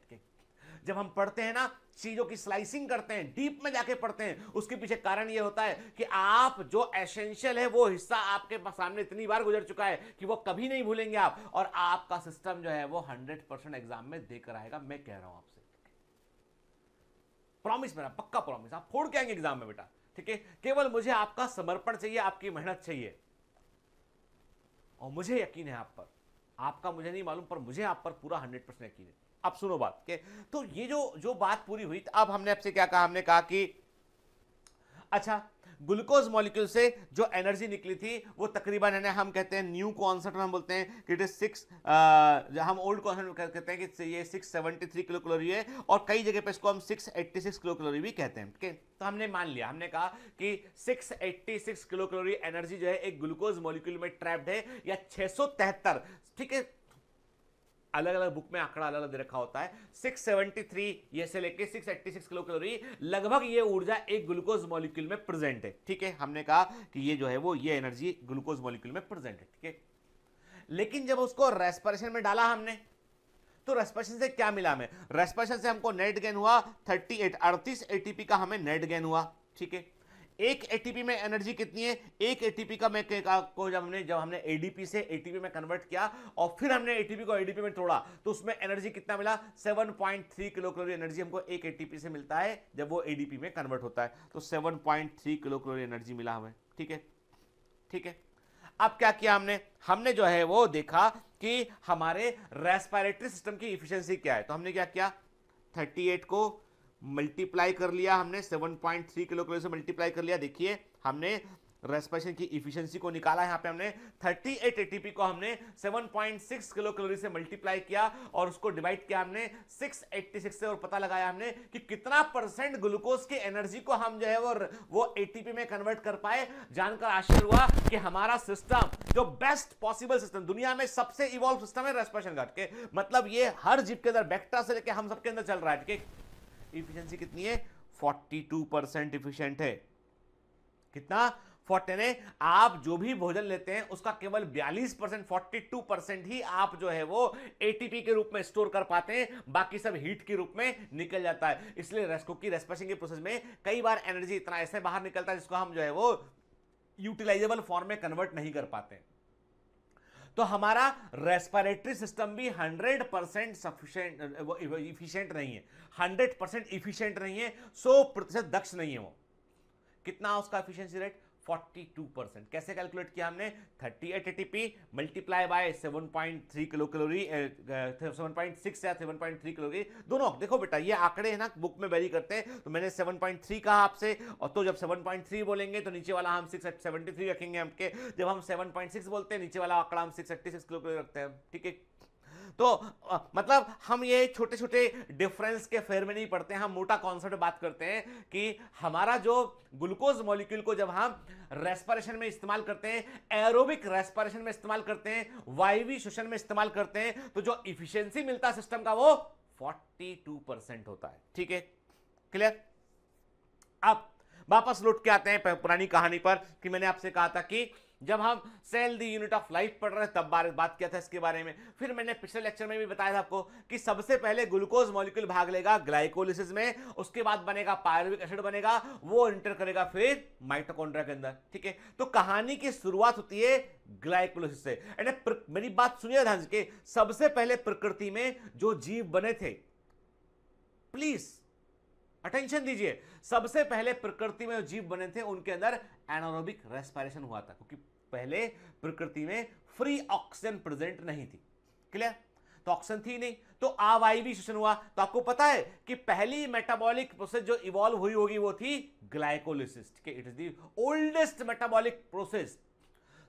जब हम पढ़ते हैं ना, चीजों की स्लाइसिंग करते हैं, डीप में जाके पढ़ते हैं, उसके पीछे कारण ये होता है कि आप जो एसेंशियल है वो हिस्सा आपके सामने इतनी बार गुजर चुका है कि वो कभी नहीं भूलेंगे आप, और आपका सिस्टम जो है वो 100% एग्जाम में देकर आएगा। मैं कह रहा हूं आपसे, प्रॉमिस, मेरा पक्का प्रॉमिस, आप फोड़ के आएंगे एग्जाम में बेटा, ठीक है। केवल मुझे आपका समर्पण चाहिए, आपकी मेहनत चाहिए, और मुझे यकीन है आप पर, आपका मुझे नहीं मालूम, पर मुझे आप पर पूरा 100% यकीन है। अब सुनो बात के, तो ये जो बात पूरी हुई, तो अब हमने आपसे क्या कहा, हमने कहा कि अच्छा, ग्लूकोज मॉलिक्यूल से जो एनर्जी निकली थी वो तकरीबन है ना, हम कहते हैं न्यू कॉन्सेप्ट में हम बोलते हैं कि इट इज 6, हम ओल्ड कॉन्सेप्ट में कहते हैं कि ये 673 किलो कैलोरी है, और कई जगह पे इसको हम 686 किलो कैलोरी भी कहते हैं, ठीक है। तो हमने मान लिया, हमने कहा कि 686 किलो कैलोरी एनर्जी जो है एक ग्लूकोज मॉलिक्यूल में ट्रैप्ड है, या 673, ठीक है, अलग अलग बुक में आंकड़ा अलग अलग दे रखा होता है। 673 ये से लेके 686 किलो कैलोरी लगभग ये ऊर्जा एक ग्लूकोज मॉलिक्यूल में प्रेजेंट है, ठीक है। हमने कहा कि ये जो है वो ये एनर्जी ग्लूकोज मॉलिक्यूल में प्रेजेंट है, ठीक है। लेकिन जब उसको रेस्पिरेशन में डाला हमने, तो रेस्पिरेशन से क्या मिला हमें, रेस्पिरेशन से हमको नेट गेन हुआ 38 एटीपी का हमें नेट गेन हुआ, ठीक है। एक एटीपी में एनर्जी कितनी है, एक एटीपी का मैं को जब हमने एडीपी से एटीपी में कन्वर्ट किया, और फिर हमने एटीपी को एडीपी में तोड़ा, तो उसमें एनर्जी कितना मिला, 7.3 किलो कैलोरी एनर्जी हमको एक एटीपी से मिलता है जब वो एडीपी में कन्वर्ट होता है, तो 7.3 किलो कैलोरी एनर्जी मिला हमें, ठीक है, ठीक है। अब क्या किया हमने जो है वो देखा कि हमारे रेस्पिरेटरी सिस्टम की इफिशियंसी क्या है, तो हमने क्या किया, 38 को मल्टीप्लाई कर लिया हमने, 7.3 किलो कैलोरी से मल्टीप्लाई कर लिया। देखिए हमने रेस्पिरेशन की इफिशियंसी को निकाला, यहां पे हमने 38 एटीपी को हमने 7.6 किलो कैलोरी से मल्टीप्लाई किया, और उसको डिवाइड किया हमने 686 से, और पता लगाया हमने कि कितना परसेंट ग्लूकोज की एनर्जी को हम जो है वो एटीपी में कन्वर्ट कर पाए। जानकर आश्चर्य हुआ कि हमारा सिस्टम जो बेस्ट पॉसिबल सिस्टम, दुनिया में सबसे इवॉल्व सिस्टम है रेस्पिरेशन का, ठीक है। मतलब ये हर जीव के अंदर, बैक्टीरिया से लेकर हम सबके अंदर चल रहा है, ठीक है। इफिशियंसी कितनी है, 42% इफिशिएंट है। कितना, 40 ने आप जो भी भोजन लेते हैं उसका केवल 42%, 42% ही आप जो है वो एटीपी के रूप में स्टोर कर पाते हैं, बाकी सब हीट के रूप में निकल जाता है। इसलिए रेस्पिरेशन के प्रोसेस में कई बार एनर्जी इतना ऐसे बाहर निकलता है जिसको हम जो है वो यूटिलाइजेबल फॉर्म में कन्वर्ट नहीं कर पाते। तो हमारा रेस्पिरेटरी सिस्टम भी 100% सफिशिएंट इफिशिएंट नहीं है, 100% इफिशिएंट नहीं है, 100% दक्ष नहीं है वो। कितना उसका एफिशिएंसी रेट, 42%। कैसे कैलकुलेट किया हमने, 38 ATP multiply by 7.3 kilo calorie, 7.6 या 7.3 कैलोरी, दोनों देखो बेटा ये आंकड़े है ना बुक में वेरी करते हैं, तो मैंने 7.3 कहा आपसे, और तो जब 7.3 बोलेंगे तो नीचे वाला हम 673 रखेंगे हमके, जब हम 7.6 बोलते हैं नीचे वाला आंकड़ा हम 686 किलो कैलोरी रखते हैं, ठीक है। तो मतलब हम ये छोटे छोटे डिफरेंस के फेर में नहीं पढ़ते हैं, हम मोटा कॉन्सेप्ट बात करते हैं कि हमारा जो ग्लूकोज मॉलिक्यूल को जब हम रेस्पिरेशन में इस्तेमाल करते हैं, एरोबिक रेस्पिरेशन में इस्तेमाल करते हैं, वायवीय श्वसन में इस्तेमाल करते हैं, तो जो इफिशियंसी मिलता है सिस्टम का वो 42% होता है, ठीक है, क्लियर। अब वापस लौट के आते हैं पुरानी कहानी पर कि मैंने आपसे कहा था कि जब हम cell the unit of life पढ़ रहे तब बात किया था इसके बारे में। फिर मैंने पिछले लेक्चर में भी बताया था आपको कि सबसे पहले ग्लूकोज मॉलिक्यूल भाग लेगा ग्लाइकोलिसिस में, उसके बाद बनेगा पायरुविक एसिड बनेगा, वो एंटर करेगा फिर माइटोकॉन्ड्रिया के अंदर, ठीक है। तो कहानी की शुरुआत होती है ग्लाइकोलिसिस से। मेरी बात सुनिए ध्यान से, सबसे पहले प्रकृति में जो जीव बने थे, प्लीज अटेंशन दीजिए, सबसे पहले प्रकृति में जो जीव बने थे उनके अंदर एनारोबिक रेस्पिरेशन हुआ था, क्योंकि पहले प्रकृति में फ्री ऑक्सीजन प्रेजेंट नहीं थी, क्लियर। तो ऑक्सीजन थी नहीं, तो अवायवीय श्वसन हुआ। तो आपको पता है कि पहली मेटाबॉलिक प्रोसेस जो इवॉल्व हुई होगी वो थी ग्लाइकोलिसिस, ठीक है। It is the oldest metabolic process.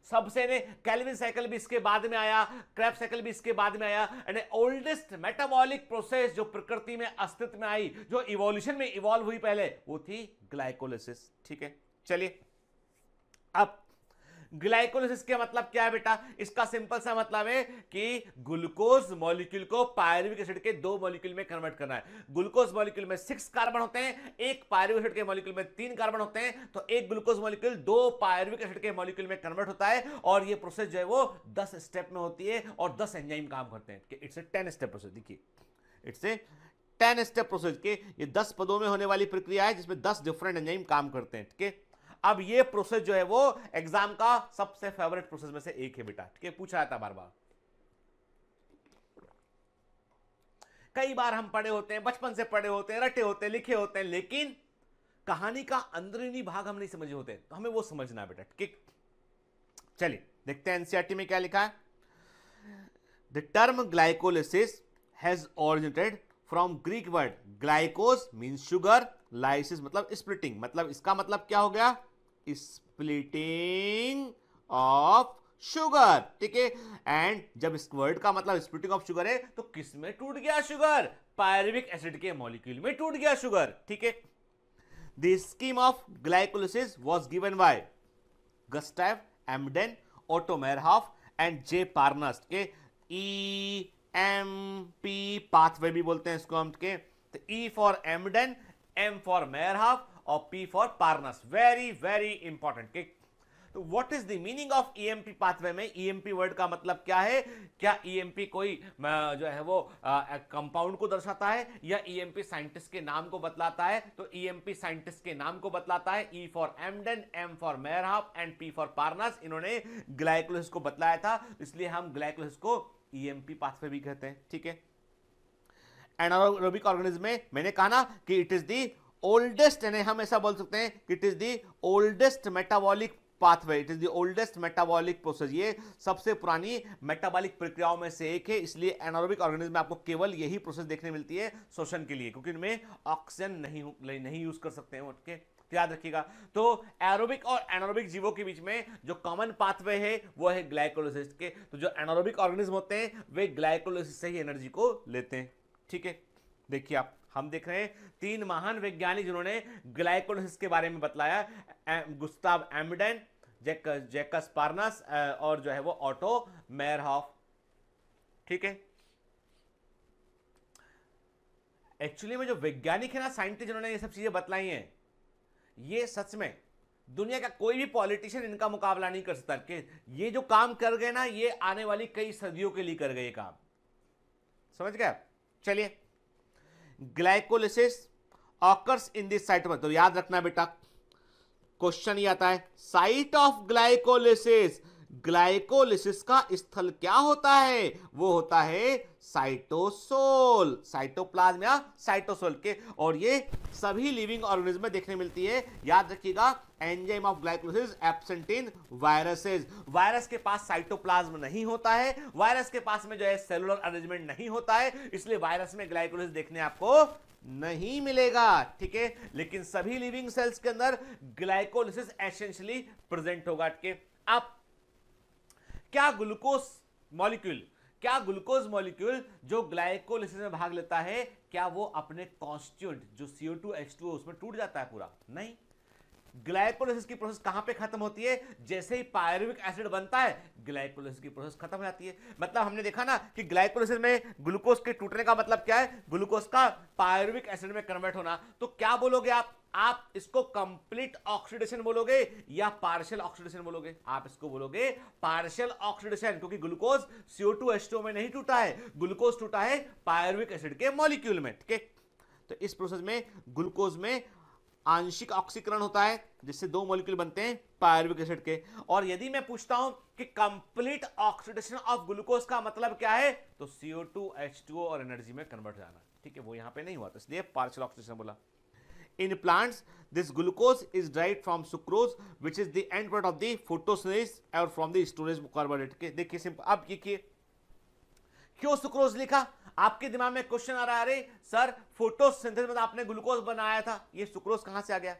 सबसे ने कैल्विन साइकिल भी इसके बाद में आया, क्रेब्स साइकिल भी इसके बाद में आया, एंड ओल्डेस्ट मेटाबॉलिक प्रोसेस जो प्रकृति में अस्तित्व में आई, जो इवोल्यूशन में इवॉल्व हुई पहले, वो थी ग्लाइकोलिसिस, ठीक है। चलिए अब ग्लाइकोलिसिस का मतलब क्या है बेटा, इसका सिंपल सा मतलब है कि ग्लूकोज मॉलिक्यूल को पायरुविक एसिड के 2 मॉलिक्यूल में कन्वर्ट करना है। ग्लूकोज मॉलिक्यूल में 6 कार्बन होते हैं, एक पायरुविक एसिड के मॉलिक्यूल में 3 कार्बन होते हैं, तो एक ग्लूकोज मॉलिक्यूल 2 पायरुविक एसिड के मॉलिक्यूल में कन्वर्ट होता है, और ये प्रोसेस जो है वो 10 स्टेप में होती है और 10 एंजाइम काम करते हैं। It's a 10 step process. देखिए इट्स ए 10 स्टेप प्रोसेस के ये 10 पदों में होने वाली प्रक्रिया है जिसमें 10 डिफरेंट एंजाइम काम करते हैं। ठीक है, अब ये प्रोसेस जो है वो एग्जाम का सबसे फेवरेट प्रोसेस में से एक है बेटा। ठीक है, पूछा जाता बार बार, कई बार हम पढ़े होते हैं, बचपन से पढ़े होते हैं, रटे होते हैं, लिखे होते हैं, लेकिन कहानी का अंदरूनी भाग हम नहीं समझे होते, तो हमें वो समझना है बेटा। ठीक, चलिए देखते हैं एनसीईआरटी में क्या लिखा है। The term glycolysis has originated from Greek word ग्लाइकोस means sugar, lysis मतलब स्प्लिटिंग, मतलब इसका मतलब क्या हो गया, स्प्लिटिंग ऑफ शुगर। ठीक है, एंड जब इस वर्ड का मतलब स्प्लिटिंग ऑफ शुगर है तो किस में टूट गया शुगर, पायरुविक एसिड के मॉलिक्यूल में टूट गया शुगर। ठीक है, the scheme of glycolysis was given by Gustav Embden, Otto Meyerhof and J Parnas के EMP पाथवे भी बोलते हैं इसको हम के। तो E for Embden, M for Meyerhof और P for Parnas. Very very important. तो what is the meaning of EMP pathway में, EMP वर्ड का मतलब क्या है, क्या EMP कोई जो है वो कंपाउंड को दर्शाता है या EMP साइंटिस्ट के नाम को बतलाता है, तो EMP साइंटिस्ट के नाम को बतलाता है। E for Embden, M for Meyerhof and P for Parnas, इन्होंने ग्लाइकोलिसिस को बतलाया था, इसलिए हम ग्लाइकोलिसिस को EMP पाथवे भी कहते हैं। ठीक है, एनारोबिक ऑर्गेनिज्म में मैंने कहा ना कि इट इज द ओल्डेस्ट, यानी हम ऐसा बोल सकते हैं कि it is the oldest metabolic pathway, it is the oldest metabolic process, ये सबसे पुरानी मेटाबॉलिक प्रक्रियाओं में से एक है, इसलिए एनारोबिक ऑर्गेनिज्म में आपको केवल यही प्रोसेस देखने मिलती है श्वसन के लिए, क्योंकि इनमें ऑक्सीजन नहीं यूज कर सकते हैं। ओके, याद रखिएगा। तो एरोबिक और एनारोबिक जीवों के बीच में जो कॉमन पाथवे है वो है ग्लाइकोलिसिस के। तो जो एनारोबिक ऑर्गेनिज्म होते हैं वे ग्लाइकोलिसिस से ही एनर्जी को लेते हैं। ठीक है, देखिए आप, हम देख रहे हैं 3 महान वैज्ञानिक जिन्होंने ग्लाइकोलिसिस के बारे में बतलाया, गुस्ताव एम्डेन, जैकस पार्नस और जो है वो ओटो मेयरहॉफ। ठीक है, एक्चुअली में जो वैज्ञानिक है ना, साइंटिस्ट जिन्होंने ये सब चीजें बतलाई हैं, ये सच में दुनिया का कोई भी पॉलिटिशियन इनका मुकाबला नहीं कर सकता। कि ये जो काम कर गए ना, ये आने वाली कई सदियों के लिए कर गए काम। समझ गए? चलिए, glycolysis occurs in this site, तो याद रखना बेटा, क्वेश्चन ये आता है साइट ऑफ ग्लाइकोलिसिस, ग्लाइकोलिसिस का स्थल क्या होता है, वो होता है साइटोसोल, साइटोप्लाज्म या साइटोसोल के, और ये सभी लिविंग ऑर्गेनिज्म में देखने मिलती है। याद रखिएगा, enzyme of glycolysis absent in viruses, virus के पास साइटोप्लाज्म नहीं होता है, वायरस के पास में जो है सेलुलर अरेंजमेंट नहीं होता है, इसलिए वायरस में ग्लाइकोलिसिस देखने आपको नहीं मिलेगा। ठीक है, लेकिन सभी लिविंग सेल्स के अंदर ग्लाइकोलिसिस एसेंशियली प्रेजेंट होगा। ठीक है, अब क्या ग्लूकोज मॉलिक्यूल जो ग्लाइकोलिसिस में भाग लेता है, क्या वो अपने कॉन्स्टिट्यूएंट जो CO2 H2O उसमें टूट जाता है पूरा? नहीं। ग्लाइकोलिसिस की प्रोसेस कहां पे खत्म होती है, जैसे ही पायरुविक एसिड बनता है ग्लाइकोलिसिस की प्रोसेस खत्म हो जाती है। मतलब हमने देखा ना कि ग्लाइकोलिसिस में ग्लूकोज के टूटने का मतलब क्या है, ग्लूकोज का पायरुविक एसिड में कन्वर्ट होना। तो क्या बोलोगे आप इसको कंप्लीट ऑक्सीडेशन बोलोगे या पार्शियल ऑक्सीडेशन बोलोगे? आप इसको बोलोगे पार्शियल ऑक्सीडेशन, क्योंकि ग्लूकोज CO2 H2O में नहीं टूटा है, ग्लूकोज टूटा है पायरुविक एसिड के मॉलिक्यूल में। ठीक है, तो इस प्रोसेस में ग्लूकोज में आंशिक ऑक्सीकरण होता है, जिससे 2 मॉलिक्यूल बनते हैं पायरुविक एसिड के। और यदि मैं पूछता हूं कि कंप्लीट ऑक्सीडेशन ऑफ ग्लूकोज का मतलब क्या है, तो CO2 H2O और एनर्जी में कन्वर्ट हो जाना। ठीक है, वो यहां पे नहीं हुआ, तो इसलिए पार्शियल ऑक्सीडेशन बोला। In plants, this glucose is derived from sucrose, which is the end product of the photosynthesis or from the storage carbohydrate। देखिए सिंपल, अब देखिए क्यों सुक्रोज लिखा, आपके दिमाग में क्वेश्चन आ रहा है, अरे सर फोटोसिंथेसिस में आपने ग्लूकोज बनाया था, ये सुक्रोज कहां से आ गया?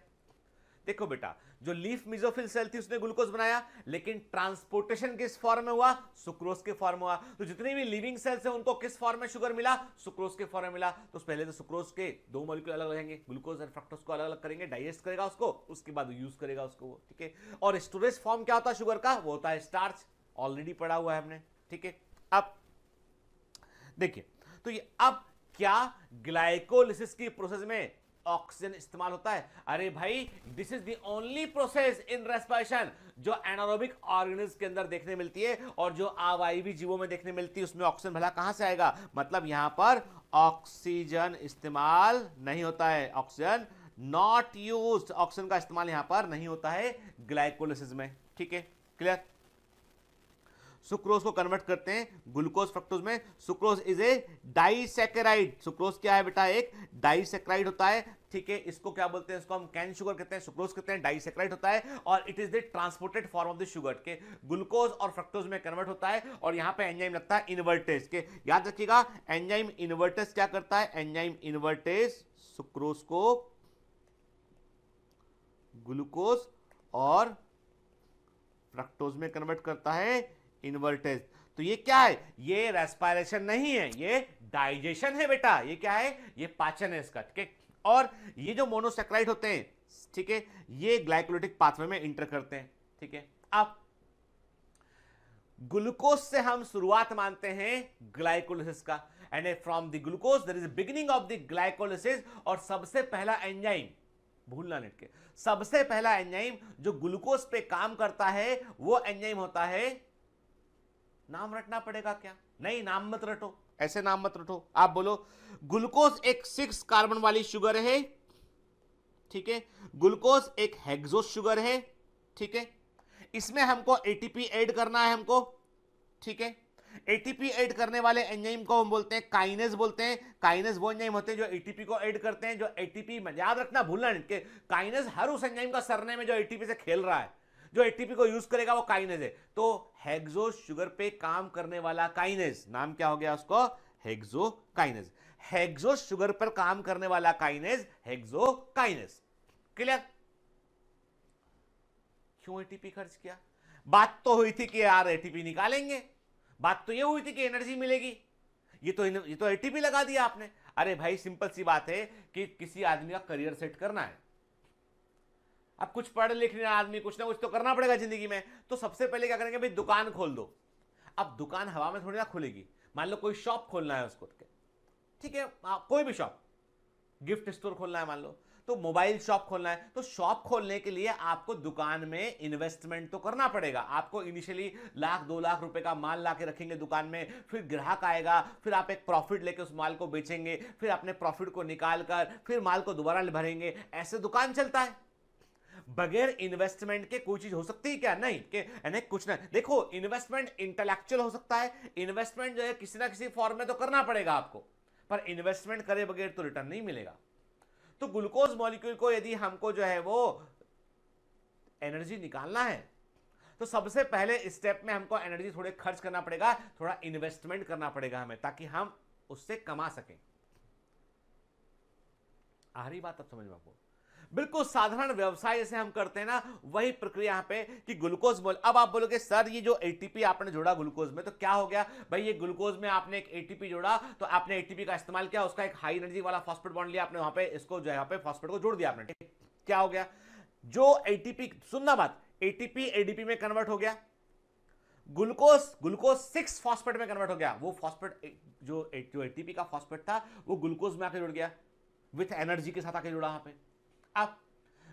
देखो बेटा, जो लीफ मेसोफिल सेल थी उसने ग्लूकोज बनाया, लेकिन ट्रांसपोर्टेशन किस फॉर्म में हुआ? सुक्रोज के फॉर्म में हुआ। तो जितनी भी लिविंग सेल्स हैं उनको किस फॉर्म में शुगर मिला? सुक्रोज के फॉर्म में मिला। तो पहले तो सुक्रोज के 2 मॉलिक्यूल अलग रहेंगे, ग्लूकोज और फ्रक्टोज को अलग अलग करेंगे, डाइजेस्ट करेगा उसको, उसके बाद यूज करेगा उसको वो। ठीक है, और स्टोरेज फॉर्म क्या होता है शुगर का? वो होता है स्टार्च, ऑलरेडी पढ़ा हुआ है हमने। ठीक है, अब देखिए, तो ये अब क्या ग्लाइकोलिसिस की प्रोसेस में ऑक्सीजन इस्तेमाल होता है। अरे भाई, this is the only process in respiration जो एनारोबिक ऑर्गेनिज्म के अंदर देखने मिलती है और जो अवायवीय जीवों में देखने मिलती है। उसमें ऑक्सीजन भला कहां से आएगा? मतलब यहां पर ऑक्सीजन इस्तेमाल नहीं होता है, ऑक्सीजन नॉट यूज्ड, ऑक्सीजन का इस्तेमाल यहां पर नहीं होता है ग्लाइकोलिसिस में। ठीक है, क्लियर। सुक्रोज को कन्वर्ट करते हैं ग्लूकोज फ्रक्टोज में। Sucrose is a disaccharide. Sucrose क्या है बेटा? एक डाइसैकेराइड होता है। ठीक है, इसको क्या बोलते हैं? इसको हम कैन शुगर कहते हैं, सुक्रोज कहते हैं, डाइसैकेराइड होता है और it is the transported form of the sugar के ग्लूकोज और फ्रक्टोज में कन्वर्ट होता है और यहां पे एंजाइम लगता है इन्वर्टेज के। याद रखिएगा, एंजाइम इन्वर्टेज क्या करता है? एंजाइम इन्वर्टेज सुक्रोज को ग्लूकोज और फ्रक्टोज में कन्वर्ट करता है, इन्वर्टेज। तो ये क्या है? ये रेस्पिरेशन नहीं है, ये डाइजेशन है बेटा। ये क्या है? ये पाचन है इसका। ठीक है, और ये जो मोनोसैकेराइड होते हैं, ठीक है, ये ग्लाइकोलिटिक पाथवे में इंटर करते हैं। ठीक है, अब ग्लूकोज से हम शुरुआत मानते हैं ग्लाइकोलिसिस का, and from the glucose there is beginning of the glycolysis. और सबसे पहला एंजाइम, भूलना नेट के, सबसे पहला एंजाइम जो ग्लूकोज पे काम करता है वो एंजाइम होता है, नाम रटना पड़ेगा क्या? नहीं, नाम मत रटो, ऐसे नाम मत रटो। आप बोलो, ग्लूकोज एक 6 कार्बन वाली शुगर है। ठीक है, ग्लूकोज एक हेक्सोस शुगर है। ठीक है, इसमें हमको एटीपी ऐड करना है हमको। ठीक है, एटीपी ऐड करने वाले एंजाइम को हम बोलते हैं काइनेज बोलते हैं। काइनेज वो एंजाइम होते हैं जो एटीपी को ऐड करते हैं, जो एटीपी, याद रखना, भूलना नहीं कि काइनेज हर उस एंजाइम का सरनेम है जो एटीपी से खेल रहा है, जो एटीपी को यूज करेगा वो काइनेज है। तो हेक्सोस शुगर पे काम करने वाला काइनेज, नाम क्या हो गया उसको? हेक्सोकाइनेज। हेक्सोस शुगर पर काम करने वाला काइनेज हेक्सोकाइनेज। क्लियर? क्यों एटीपी खर्च किया? बात तो हुई थी कि यार एटीपी निकालेंगे, बात तो ये हुई थी कि एनर्जी मिलेगी, ये तो एटीपी लगा दिया आपने। अरे भाई, सिंपल सी बात है कि किसी आदमी का करियर सेट करना है। अब कुछ पढ़ लिख रहा आदमी, कुछ ना कुछ तो करना पड़ेगा जिंदगी में। तो सबसे पहले क्या करेंगे भाई? दुकान खोल दो। अब दुकान हवा में थोड़ी ना खुलेगी। मान लो कोई शॉप खोलना है उसको, ठीक है, कोई भी शॉप, गिफ्ट स्टोर खोलना है मान लो, तो मोबाइल शॉप खोलना है। तो शॉप खोलने के लिए आपको दुकान में इन्वेस्टमेंट तो करना पड़ेगा। आपको इनिशियली 1-2 लाख रुपए का माल ला के रखेंगे दुकान में, फिर ग्राहक आएगा, फिर आप एक प्रॉफिट लेके उस माल को बेचेंगे, फिर अपने प्रॉफिट को निकाल कर फिर माल को दोबारा भरेंगे। ऐसे दुकान चलता है। बगैर इन्वेस्टमेंट के कोई चीज हो सकती है क्या? नहीं, कि कुछ ना। देखो, इन्वेस्टमेंट इंटेलेक्चुअल हो सकता है, इन्वेस्टमेंट जो है किसी ना किसी फॉर्म में तो करना पड़ेगा आपको, पर इन्वेस्टमेंट करे बगैर तो रिटर्न नहीं मिलेगा। तो ग्लूकोज मॉलिक्यूल को यदि हमको जो है वो एनर्जी निकालना है, तो सबसे पहले स्टेप में हमको एनर्जी थोड़े खर्च करना पड़ेगा, थोड़ा इन्वेस्टमेंट करना पड़ेगा हमें, ताकि हम उससे कमा सकें। आ रही बात अब समझ में आपको? बिल्कुल साधारण व्यवसाय जैसे हम करते हैं ना, वही प्रक्रिया यहां पे कि ग्लूकोज मोल। अब आप बोलोगे सर ये जो एटीपी आपने जोड़ा ग्लूकोज में, तो क्या हो गया भाई? ये ग्लूकोज में आपने एक एटीपी जोड़ा, तो आपने एटीपी का इस्तेमाल किया, उसका एक हाई एनर्जी वाला फॉस्फेट बॉन्ड लिया आपने, वहां पे इसको जो है पे फॉस्फेट को जोड़ दिया आपने। ठीक, क्या हो गया? जो एटीपी, सुनना बात, एटीपी एडीपी में कन्वर्ट हो गया, ग्लूकोज 6 फॉस्फेट में कन्वर्ट हो गया। वो फॉस्फेट जो एटीपी का फॉस्फेट था वो ग्लूकोज में आके जुड़ गया, विथ एनर्जी के साथ आके जुड़ा वहां पे। अब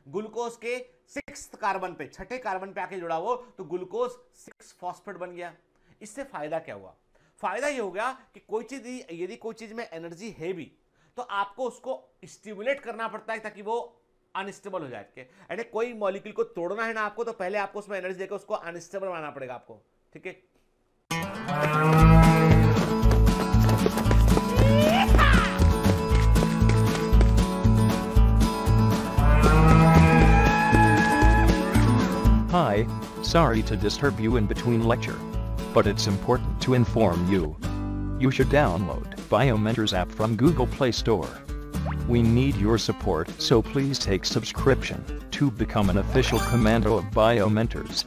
ग्लूकोज के 6th कार्बन पे, 6ठे कार्बन पे आके जुड़ा वो, तो ग्लूकोज 6 फॉस्फेट बन गया। इससे फायदा क्या हुआ? फायदा ये हो गया कि कोई चीज, यदि कोई चीज में एनर्जी है भी, तो आपको उसको स्टिमुलेट करना पड़ता है ताकि वो अनस्टेबल हो जाए। यानी कोई मॉलिक्यूल को तोड़ना है ना आपको, तो पहले आपको उसमें एनर्जी देकर उसको अनस्टेबल बनाना पड़ेगा आपको। ठीक है, Hi, sorry to disturb you in between lecture, but it's important to inform you. You should download Biomentors app from Google Play Store. We need your support, so please take subscription to become an official commando of Biomentors.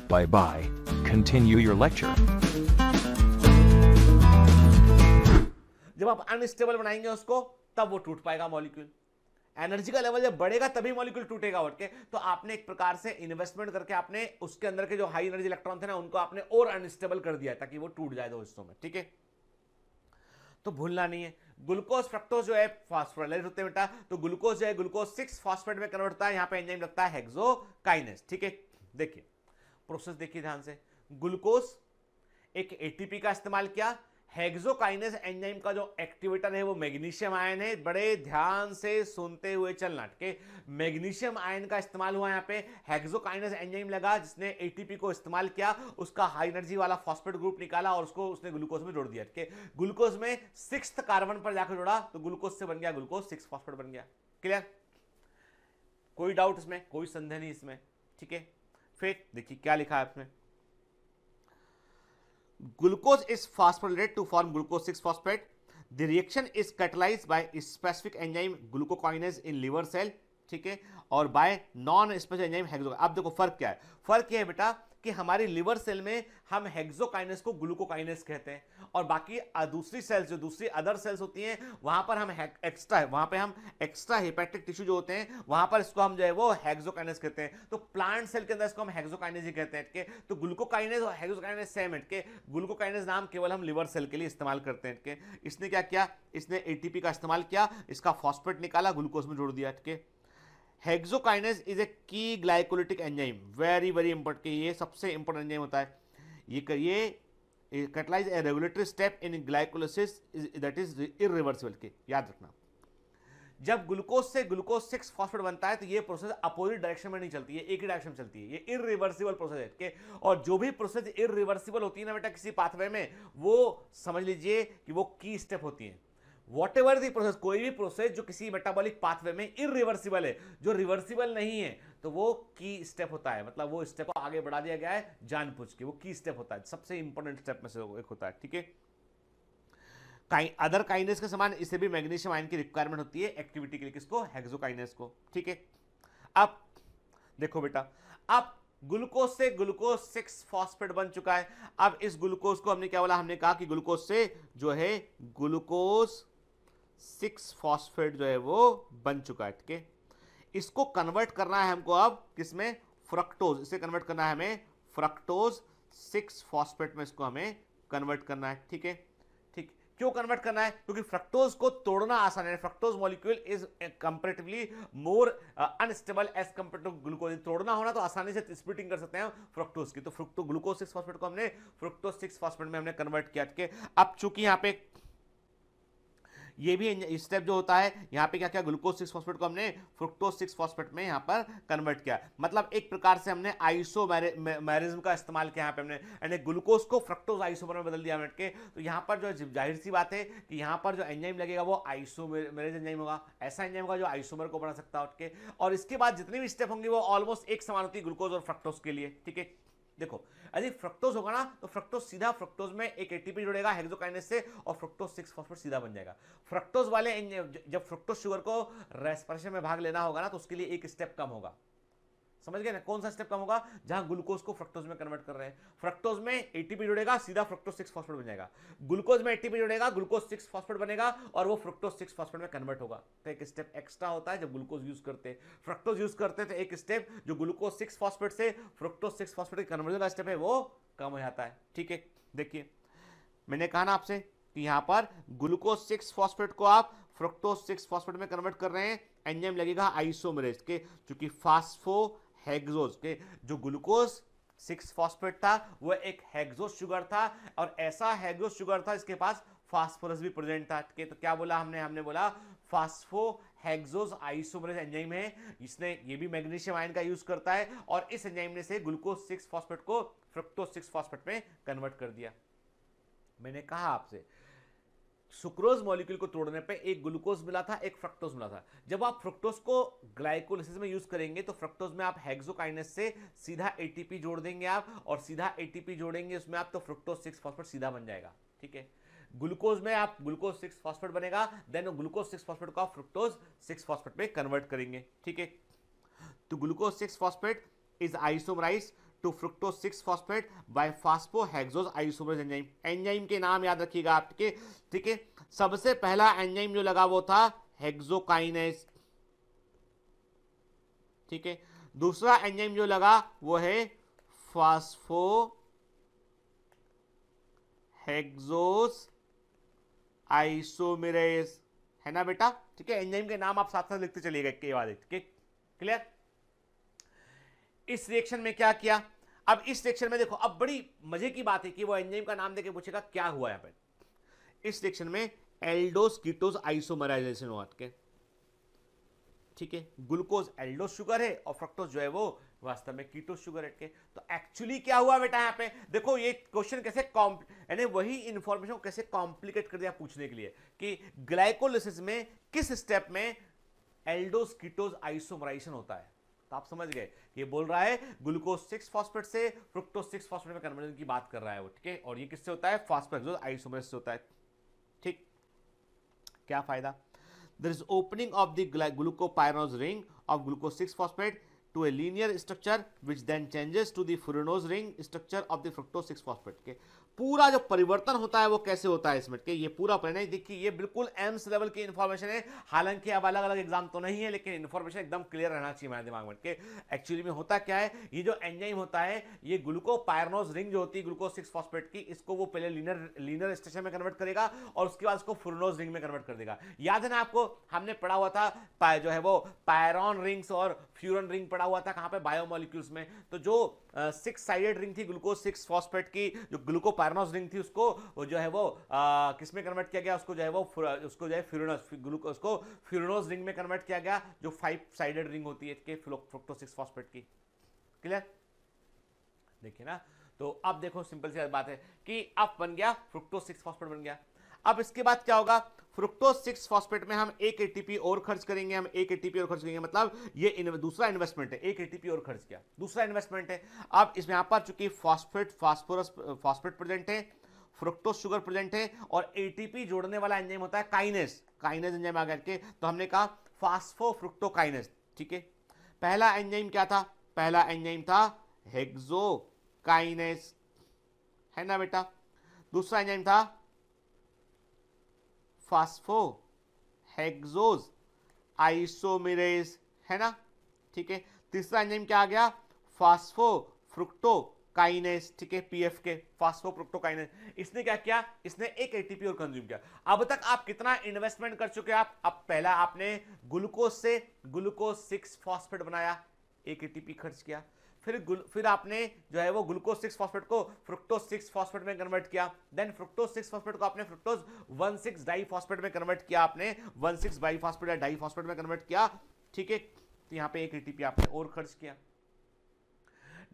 Bye bye. Continue your lecture. जब आप unstable बनाएंगे उसको, तब वो टूट पाएगा molecule. Energy का level जब बढ़ेगा तभी मॉलिक्यूल टूटेगा उठ के। तो आपने एक प्रकार से इन्वेस्टमेंट करके आपने उसके अंदर के जो हाई एनर्जी इलेक्ट्रॉन थे ना, उनको आपने और अनस्टेबल कर दिया ताकि वो टूट जाए दो हिस्सों में। ठीक है, तो भूलना नहीं है। ग्लूकोज फ्रक्टोज जो है फॉस्फोराइलेट होते हैं बेटा, तो ग्लूकोज जो है ग्लूकोज 6 फॉस्फेट में कन्वर्ट होता है, यहां पे एंजाइम लगता है हेक्सोकाइनेज। ठीक है, देखिए प्रोसेस देखिए ध्यान से। ग्लूकोज एक एटीपी का इस्तेमाल किया, हेक्सोकाइनेज एंजाइम का जो एक्टिवेटर है वो मैग्नीशियम आयन है। बड़े ध्यान से सुनते हुए चलना, ठीक है। मैग्नीशियम आयन का इस्तेमाल हुआ यहाँ पे, हेक्सोकाइनेज एंजाइम लगा जिसने एटीपी को इस्तेमाल किया, उसका हाई एनर्जी वाला फॉस्फेट ग्रुप निकाला और उसको उसने ग्लूकोज में जोड़ दिया। ठीक है, ग्लूकोज में 6th कार्बन पर जाकर जोड़ा तो ग्लूकोज से बन गया ग्लूकोज 6 फॉस्फेट बन गया। क्लियर? कोई डाउट इसमें, कोई संदेह नहीं इसमें। ठीक है, फिर देखिए क्या लिखा है इसमें। Glucose is phosphorylated to form glucose 6-phosphate. The reaction is catalyzed by specific enzyme glucokinase in liver cell. ठीक है, और bye non specific enzyme hexo. अब देखो फर्क क्या है, फर्क ये है बेटा कि हमारी लिवर सेल में हम हेक्सोकाइनेस को ग्लूकोकाइनेस कहते हैं, और बाकी दूसरी सेल्स जो दूसरी अदर सेल्स होती हैं वहां पर हम एक्स्ट्रा हेपेटिक टिश्यू जो होते हैं वहां पर इसको हम जो है वो हेक्सोकाइनेस कहते हैं। तो प्लांट सेल के अंदर इसको हम हेक्सोकाइनेस ही कहते हैं। तो ग्लूकोकाइनेस और हेक्सोकाइनेस सेम है। ग्लूकोकाइनेस नाम केवल हम लिवर सेल के लिए इस्तेमाल करते हैं। इसने क्या किया, इसने एटीपी का इस्तेमाल किया, इसका फॉस्फेट निकाला, ग्लूकोज में जोड़ दिया। ठीक है, हेक्सोकाइनेज इज ए की glycolytic enzyme, very very important, ये सबसे इंपॉर्टेंट एंजाइम होता है। ये catalyse A regulatory step in glycolysis that is irreversible. के याद रखना, जब ग्लूकोज से ग्लूकोज 6 फॉस्फेट बनता है तो ये प्रोसेस अपोजिट डायरेक्शन में नहीं चलती है, एक ही डायरेक्शन में चलती है। ये इरिवर्सिबल प्रोसेस है। और जो भी प्रोसेस इरिवर्सिबल होती है ना बेटा किसी पाथवे में, वो समझ लीजिए कि वो की स्टेप होती है। वॉट एवर दी प्रोसेस, कोई भी प्रोसेस जो किसी मेटाबॉलिक पाथवे में इरिवर्सिबल है, जो रिवर्सिबल नहीं है, तो वो की स्टेप होता है। मतलब वो स्टेप को आगे बढ़ा दिया गया है जानबूझ के, वो की स्टेप होता है, सबसे इंपॉर्टेंट स्टेप में से एक होता है। ठीक है, अदर काइनेस के समान इसे भी मैग्नीशियम आयन की रिक्वायरमेंट होती है एक्टिविटी के लिए, किसको, हेक्सोकाइनेस को। ठीक है, अब देखो बेटा, अब ग्लूकोज से ग्लूकोज 6 फॉस्फेट बन चुका है। अब इस ग्लूकोज को हमने क्या बोला, हमने कहा कि ग्लूकोज से जो है ग्लूकोज 6 फॉस्फेट जो है वो बन चुका है। ठीक है, इसको कन्वर्ट करना है हमको अब किसमें, फ्रक्टोज। इसे कन्वर्ट करना है हमें फ्रक्टोज 6 फॉस्फेट में, इसको हमें कन्वर्ट करना है। ठीक है, ठीक, क्यों कन्वर्ट करना है, क्योंकि फ्रक्टोज को तोड़ना आसान है। Fructose molecule is comparatively more unstable as compare to glucose. तोड़ना होना तो आसानी से स्प्लिटिंग कर सकते हैं फ्रक्टोज की, तो ग्लूकोज 6 फॉस्फेट को हमने फ्रक्टोज 6 फॉस्फेट में हमने कन्वर्ट किया। ठीक है, अब चूंकि यहाँ पे ये भी स्टेप जो होता है, यहाँ पे क्या क्या, ग्लूकोज 6 फॉस्फेट को हमने फ्रुक्टोज 6 फॉस्फेट में यहाँ पर कन्वर्ट किया। मतलब एक प्रकार से हमने आइसोमेरिज्म का इस्तेमाल किया यहाँ पे हमने, यानी ग्लूकोज को फ्रक्टोज आइसोमर में बदल दिया हमने के। तो यहाँ पर जो जाहिर सी बात है कि यहाँ पर जो एंजाइम लगेगा वो आइसोमेरेज एंजाइम होगा, ऐसा एंजाइम होगा जो आइसोमर को बना सकता है। और इसके बाद जितनी भी स्टेप होंगी वो ऑलमोस्ट एक समान होती है ग्लूकोज और फ्रक्टोज के लिए। ठीक है, देखो यदि फ्रक्टोज होगा ना तो फ्रक्टोज सीधा फ्रक्टोज में एक एटीपी जुड़ेगा हेक्सोकाइनेस से और फ्रक्टोज 6 फॉस्फेट सीधा बन जाएगा। फ्रक्टोज वाले जब फ्रक्टोज शुगर को रेस्पिरेशन में भाग लेना होगा ना तो उसके लिए एक स्टेप कम होगा। समझ गए ना, कौन सा स्टेप कम होगा, जहां ग्लूकोज को फ्रक्टोज में कन्वर्ट कर रहे हैं। फ्रक्टोज में एटीपी जुड़ेगा, सीधा फ्रक्टोज 6 फॉस्फेट बन जाएगा। ग्लूकोज में एटीपी जुड़ेगा, ग्लूकोज 6 फॉस्फेट बनेगा और वो फ्रक्टोज 6 फॉस्फेट में कन्वर्ट होगा। तो एक स्टेप एक्स्ट्रा होता है जब ग्लूकोज यूज करते हैं, फ्रक्टोज यूज करते हैं, तो एक स्टेप जो ग्लूकोज 6 फॉस्फेट से फ्रक्टोज 6 फॉस्फेट के कन्वर्जन का स्टेप है वो कम हो जाता है। ठीक है, देखिए मैंने कहा ना आपसे कि यहां पर ग्लूकोज 6 फॉस्फेट को आप फ्रक्टोज 6 फॉस्फेट में कन्वर्ट कर रहे हैं, एंजाइम लगेगा आइसोमेरेज के, क्योंकि फास्फोहेक्सोज के जो ग्लूकोज 6 फॉस्फेट था वो एक हेक्सोज शुगर था और ऐसा हेक्सोज शुगर था इसके पास फास्फोरस भी प्रेजेंट था। तो क्या बोला हमने बोला फास्फोहेक्सोज आइसोमेरेज एंजाइम है, इसने ये भी मैग्नीशियम आयन का यूज करता है और इस एंजाइम ने से ग्लूकोज 6 फॉस्फेट को फ्रक्टोज 6 फॉस्फेट में कन्वर्ट कर दिया। मैंने कहा आपसे सुक्रोज मॉलिक्यूल को तोड़ने पे एक ग्लूकोज मिला था, एक फ्रक्टोज मिला था। जब आप फ्रक्टोज को ग्लाइकोलिसिस में यूज करेंगे तो फ्रक्टोज में आप हेक्सोकाइनेस से सीधा एटीपी जोड़ देंगे आप, और सीधा एटीपी जोड़ेंगे उसमें आप तो फ्रक्टोज 6 फॉस्फेट सीधा बन जाएगा। ठीक है, ग्लूकोज में आप ग्लूकोज 6 फॉस्फेट बनेगा, देन ग्लूकोज 6 फॉस्फेट को आप फ्रुक्टोज 6 फॉस्फेट में कन्वर्ट करेंगे। ठीक है, तो glucose 6 phosphate is isomerised to fructose 6 phosphate by phosphohexose isomerase enzyme. Enzyme के नाम याद रखिएगा आपके। ठीक है, सबसे पहला एंजाइम जो लगा वो था हेक्सोकाइनेस। ठीक है, दूसरा एंजाइम जो लगा वो है फास्फोहेक्सोज आइसोमेरेज, है ना बेटा, ठीक है। एंजाइम के नाम आप साथ साथ लिखते चलिएगा के बाद, ठीक है, क्लियर। इस रिएक्शन में क्या किया, अब इस रिएक्शन में देखो, अब बड़ी मजे की बात है कि वो एंजाइम का नाम देके पूछेगा क्या हुआ यहां पे। इस रिएक्शन में एल्डोस कीटोस आइसोमराइजेशन हुआ, ठीक है। ग्लूकोज एल्डोस शुगर है और फ्रक्टोज जो है वो वास्तव में कीटोस शुगर है। तो एक्चुअली क्या हुआ बेटा यहां पे, देखो ये क्वेश्चन कैसे यानी वही इंफॉर्मेशन को कैसे कॉम्प्लिकेट कर दिया पूछने के लिए कि ग्लाइकोलिसिस में किस स्टेप में एल्डोस कीटोस आइसोमराइजेशन होता है। तो आप समझ गए, ये बोल रहा है ग्लूकोज 6 फॉस्फेट से फ्रुक्टोज 6 फॉस्फेट में कन्वर्जन की बात कर रहा है वो, ठीक है। और ये किससे होता है, फॉस्फोरेज आइसोमरेज से होता है, ठीक। क्या फायदा, there is opening of the glucopyranose ring of glucose 6 phosphate to a linear structure which then changes to the furanose ring structure of the fructose 6 phosphate के पूरा जो परिवर्तन होता है वो कैसे होता है इसमें के, ये पूरा परिणाम देखिए, ये बिल्कुल एम्स लेवल की इंफॉर्मेशन है। हालांकि अब अलग अलग एग्जाम तो नहीं है, लेकिन इंफॉर्मेशन एकदम क्लियर रहना चाहिए हमारे दिमाग में के एक्चुअली में होता क्या है। ये जो एंजाइम होता है, ये ग्लूकोपायरनोज रिंग जो होती है ग्लूकोज 6 फॉस्फेट की, इसको वो पहले लीनियर स्ट्रक्चर में कन्वर्ट करेगा और उसके बाद उसको फुरनोज रिंग में कन्वर्ट कर देगा। याद है ना आपको, हमने पढ़ा हुआ था जो है वो पायरॉन रिंग्स और फ्यूरन रिंग पढ़ा हुआ था कहां पे, बायोमोलिक्यूल्स में। तो जो 6 साइडेड रिंग थी ग्लूकोज 6 फॉस्फेट की, जो ग्लूकोपायरनोज रिंग थी, उसको वो जो है वो किस में कन्वर्ट किया गया, उसको जो है वो उसको जो है फ्यूरनोज रिंग में कन्वर्ट किया गया, जो 5 साइडेड रिंग होती है के फ्रुक्टोज 6 फॉस्फेट की। क्लियर, देखिए ना। तो अब देखो सिंपल सी बात है कि अब बन गया फ्रुक्टोज 6 फॉस्फेट बन गया। अब इसके बाद क्या होगा, फ्रुक्टोज 6 फॉस्फेट में हम 1 एटीपी और खर्च करेंगे, हम 1 एटीपी और खर्च करेंगे, मतलब ये दूसरा इन्वेस्टमेंट है, 1 एटीपी और खर्च किया, दूसरा इन्वेस्टमेंट है। अब इसमें यहां पर चूंकि फॉस्फेट प्रेजेंट है, फ्रुक्टोज शुगर प्रेजेंट है और एटीपी जोड़ने वाला एंजाइम होता है काइनेज एंजाइम आ गया, तो हमने कहा फास्फोफ्रुक्टोकाइनेज, ठीक है। पहला एंजाइम क्या था, पहला एंजाइम था हेक्सोकाइनेज, है ना बेटा। दूसरा एंजाइम था फास्फोहेक्सोज आइसोमेरेज, है ना, ठीक है। तीसरा एंजाइम क्या आ गया, फास्फोफ्रुक्टोकाइनेज, ठीक है, पीएफ के फास्फोफ्रुक्टोकाइनेज। इसने क्या किया, इसने 1 एटीपी और कंज्यूम किया। अब तक आप कितना इन्वेस्टमेंट कर चुके हैं आप, अब पहला आपने ग्लूकोज से ग्लूकोज 6 फॉस्फेट बनाया, 1 एटीपी खर्च किया। फिर आपने जो है वो ग्लूकोज 6 फॉस्फेट को फ्रुक्टोज 6 फॉस्फेट में कन्वर्ट किया, देन फ्रुक्टोज 6 फॉस्फेट को आपने फ्रुक्टोज 1,6 डाइफॉस्फेट में कन्वर्ट किया, आपने 1,6 बाइफॉस्फेट या डाइफॉस्फेट में कन्वर्ट किया, ठीक है। तो यहां पे 1 एटीपी आपने और खर्च किया।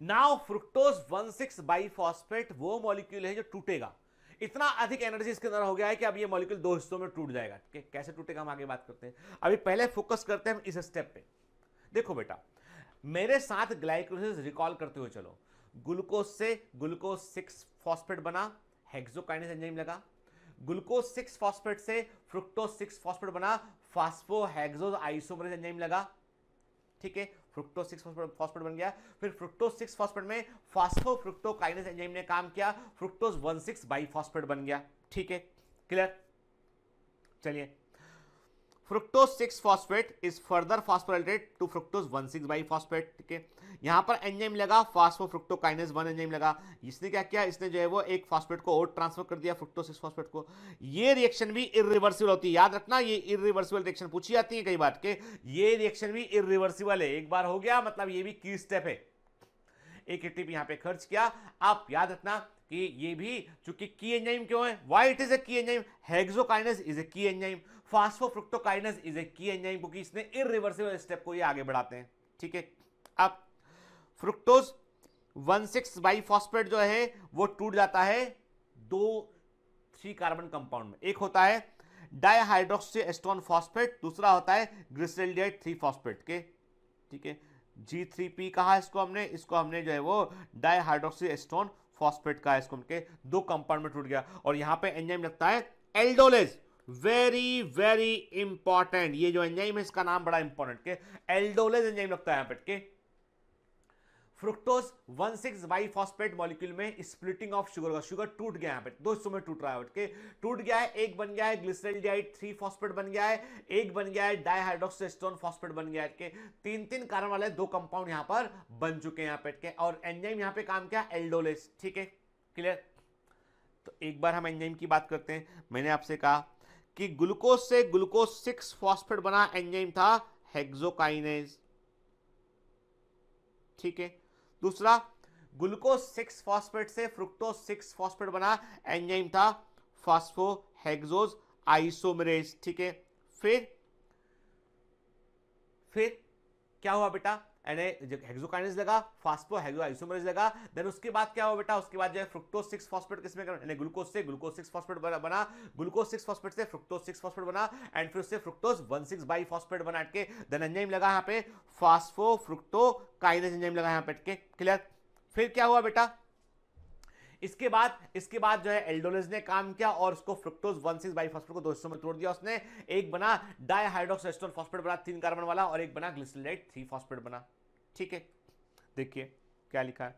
नाउ फ्रुक्टोज 1,6 बाइफॉस्फेट वो मॉलिक्यूल है जो टूटेगा, इतना अधिक एनर्जी इसके अंदर हो गया है कि अब ये मॉलिक्यूल 2 हिस्सों में टूट जाएगा। कैसे टूटेगा हम आगे बात करते हैं, अभी पहले फोकस करते हैं हम इस स्टेप पे। देखो बेटा, मेरे साथ ग्लाइकोलिसिस रिकॉल करते हुए चलो। ग्लूकोज से ग्लूकोज 6 फॉस्फेट बना, हेक्सोकाइनेज एंजाइम लगा। ग्लूकोज 6 फॉस्फेट से फ्रुक्टोज 6 फॉस्फेट बना, फास्फोहेक्सोज आइसोमरेज एंजाइम लगा, ठीक है। फ्रुक्टोज 6 फॉस्फेट बन गया। फिर फ्रुक्टोज 6 फॉस्फेट में फास्फोफ्रुक्टोकाइनेज एंजाइम ने काम किया, फ्रुक्टोज 1,6 बाइफॉस्फेट बन गया, ठीक है, क्लियर। चलिए, fructose 6 phosphate is further phosphorylated to fructose 1,6 biphosphate, ठीक है। यहां पर एंजाइम लगा फास्फोफ्रुक्टोकाइनेज 1 एंजाइम लगा, इसने क्या किया, इसने जो है वो एक फॉस्फेट को और ट्रांसफर कर दिया फ्रुक्टोज 6 फॉस्फेट को। ये रिएक्शन भी इरिवर्सिबल होती है, याद रखना, ये इरिवर्सिबल रिएक्शन पूछी जाती है कई बार के, ये रिएक्शन भी इरिवर्सिबल है, एक बार हो गया मतलब ये भी की स्टेप है। 1 एटीपी यहां पे खर्च किया। आप याद रखना कि ये भी चूंकि की एंजाइम क्यों है, व्हाई इट इज ए की एंजाइम, हेक्सोकाइनेज इज ए की एंजाइम, फास्फोफ्रुक्टोकाइनेज इज ए की एंजाइम, क्योंकि इसने इरिवर्सिबल स्टेप को ये आगे बढ़ाते हैं, ठीक है। अब फ्रुक्टोज 1,6 बाइफॉस्फेट जो है वो टूट जाता है 3 कार्बन कंपाउंड में, एक होता है डाइहाइड्रोक्सी एस्टोन फॉस्फेट, दूसरा होता है ग्लिसरॉल्डिहाइड 3 फॉस्फेट के, ठीक है। G3P कहा इसको हमने जो है वो डाइहाइड्रोक्सी एस्टोन फॉस्फेट का, इसको हमके 2 कंपाउंड में टूट गया। और यहां पे एंजाइम लगता है एल्डोलेज, वेरी वेरी इंपॉर्टेंट, ये जो एंजाइम है इसका नाम बड़ा इंपॉर्टेंट के एल्डोलेज एंजाइम लगता है यहां पे के। फ्रुक्टोज 1,6 बाइफॉस्फेट मॉलिक्यूल में स्प्लिटिंग ऑफ शुगर का, शुगर टूट गया, यहां पे 2 हिस्सों में टूट रहा है, टूट गया है, एक बन गया है ग्लिसरॉल्डिहाइड 3 फॉस्फेट बन गया है, एक बन गया है डाइहाइड्रोक्सी एस्टोन फॉस्फेट बन गया है के, 3 कार्बन वाले 2 कंपाउंड यहां पर बन चुके हैं यहां पे के, और एंजाइम यहां पे काम किया एल्डोलेज, ठीक है, क्लियर। तो एक बार हम एंजाइम की बात करते हैं। मैंने आपसे कहा कि ग्लूकोज से ग्लूकोज 6 फॉस्फेट बना एंजाइम था हेक्सोकाइनेज, ठीक है। दूसरा, ग्लूकोज 6 फॉस्फेट से फ्रुक्टोज 6 फॉस्फेट बना एंजाइम था फास्फोहेक्सोज आइसोमरेज, ठीक है। फिर क्या हुआ बेटा, हेक्सोकाइनेज लगा, फास्फोहेक्सो आइसोमरेज लगा, देन उसके बाद क्या हुआ बेटा, उसके बाद जो है फ्रुक्टोज 6 फॉस्फेट किसमें यानी ग्लूकोज से ग्लूकोज 6 फॉस्फेट बना, ग्लूकोज 6 फॉस्फेट से फ्रुक्टोज 6 फॉस्फेट बना, एंड फिर उससे फ्रुक्टोज 1,6 बाई फॉस्फेट बना के, देन एंजाइम लगा यहाँ पे फास्फोफ्रुक्टोकाइनेज एंजाइम लगा यहाँ पे के, क्लियर। फिर क्या हुआ बेटा, इसके बाद जो है एल्डोलेज ने काम किया और उसको फ्रुक्टोज 1,6 बाई फॉस्फेट को दो हिस्सों में तोड़ दिया उसने। एक बना डाइहाइड्रोक्सीएस्टोन फॉस्फेट बना 3 कार्बन वाला, और एक बना ग्लिसरॉल्डाइड 3 फॉस्फेट बना, ठीक है। देखिए क्या लिखा है,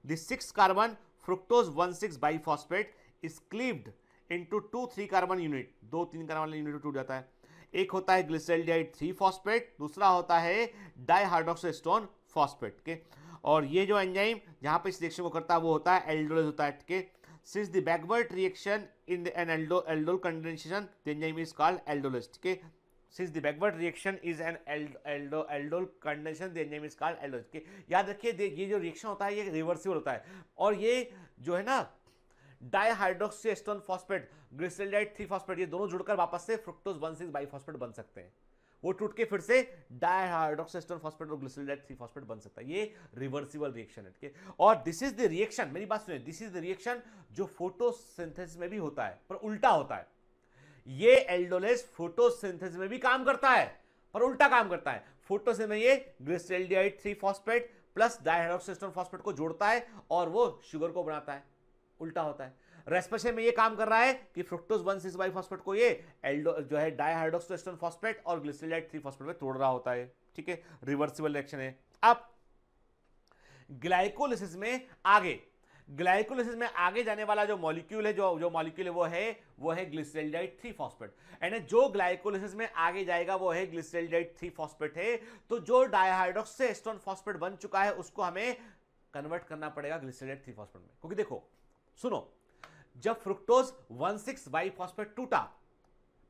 the 6 carbon fructose 1,6 by phosphate is cleaved into 2 3 carbon unit, 2 3 carbon वाला यूनिट टूट जाता है। एक होता है ग्लिसरॉल्डाइड 3 फॉस्फेट, दूसरा होता है डाइहाइड्रोक्सीएस्टोन फॉस्फेट के। और ये जो एंजाइम जहां पे इस रिएक्शन को करता है वो होता है एल्डोलेज होता है, ठीक है। Since the backward reaction in an aldol condensation the enzyme is called aldolase, ठीक है। Since the backward reaction is an aldol condensation the enzyme is called aldolase, के याद रखिए ये जो रिएक्शन होता है ये रिवर्सिबल होता है, और ये जो है ना डाइहाइड्रोक्सीएस्टोन फॉस्फेट ग्लिसरॉल्डाइड 3 फॉस्फेट ये दोनों जुड़कर वापस से फ्रुक्टोज 1,6 बाई फॉस्फेट बन सकते हैं, वो टूट के फिर से डाइहाइड्रोक्सीएस्टोन फॉस्फेट और ग्लिसरॉल्डाइड 3 फॉस्फेट बन सकता है। ये रिवर्सिबल रिएक्शन है, ठीक है। और दिस इज द रिएक्शन, मेरी बात सुनिए, दिस इज द रिएक्शन जो फोटोसिंथेसिस में भी होता है पर उल्टा होता है। ये एल्डोलेज फोटोसिंथेसिस में भी काम करता है पर उल्टा काम करता है। फोटोसिंथेसिस में ये ग्लिसरॉल्डाइड 3 फॉस्फेट प्लस डाइहाइड्रोक्सीएस्टोन फॉस्फेट को जोड़ता है और वो शुगर को बनाता है, उल्टा होता है। रेस्पिरेशन में ये काम कर रहा है कि फ्रुक्टोज 1,6 बाई फॉस्फेट को ये जो है डाइहाइड्रोक्सीएस्टोन फॉस्फेट और ग्लिसरॉल्डाइड 3 फॉस्फेट में तोड़ रहा होता है, ठीक है। रिवर्सिबल रिएक्शन है। अब ग्लाइकोलिसिस में आगे जाने वाला जो मॉलिक्यूल है जो मॉलिक्यूल है वो है ग्लिसरॉल्डाइड 3 फॉस्फेट, यानी जो ग्लाइकोलिसिस में आगे जाएगा वो है ग्लिसरॉल्डाइड 3 फॉस्फेट है। तो जो डाइहाइड्रोक्सीएस्टोन फॉस्फेट बन चुका है उसको हमें कन्वर्ट करना पड़ेगा ग्लिसरॉल्डाइड 3 फॉस्फेट में, क्योंकि देखो सुनो, जब फ्रुक्टोज 1,6 बाई फॉस्फेट टूटा,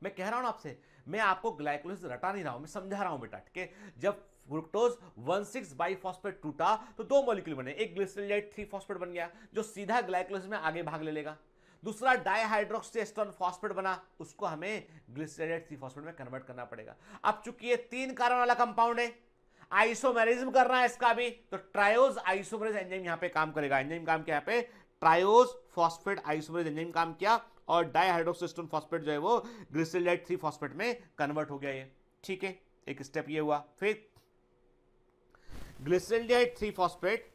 मैं कह रहा हूं ना आपसे, मैं आपको ग्लाइकोलिसिस रटा नहीं रहा हूं, मैं समझा रहा हूं बेटा, ठीक है। जब फ्रुक्टोज 1,6 बाई फॉस्फेट टूटा तो 2 मॉलिक्यूल बने, एक ग्लिसरॉल्डाइड 3 फॉस्फेट बन गया जो सीधा ग्लाइकोलिसिस में आगे भाग ले लेगा, दूसरा डाइहाइड्रोक्सीएस्टोन फॉस्फेट बना, उसको हमें ग्लिसरॉल्डाइड 3 फॉस्फेट में कन्वर्ट करना पड़ेगा। अब चूंकि ये 3 कार्बन वाला कंपाउंड है, आइसोमेरिज्म करना है इसका भी, तो ट्रायोज आइसोमेरेज एंजाइम यहां पे काम करेगा। एंजाइम काम क्या है यहाँ पे, ट्रायोज फॉस्फेट आइसोमेरेज एंजाइम काम किया और डाइहाइड्रोक्सीएस्टोन फॉस्फेट जो है वो ग्लिसरॉल्डाइड 3 फॉस्फेट में कन्वर्ट हो गया ये, ठीक है। एक स्टेप ये हुआ। फिर ग्लिसरॉल्डाइड 3 phosphate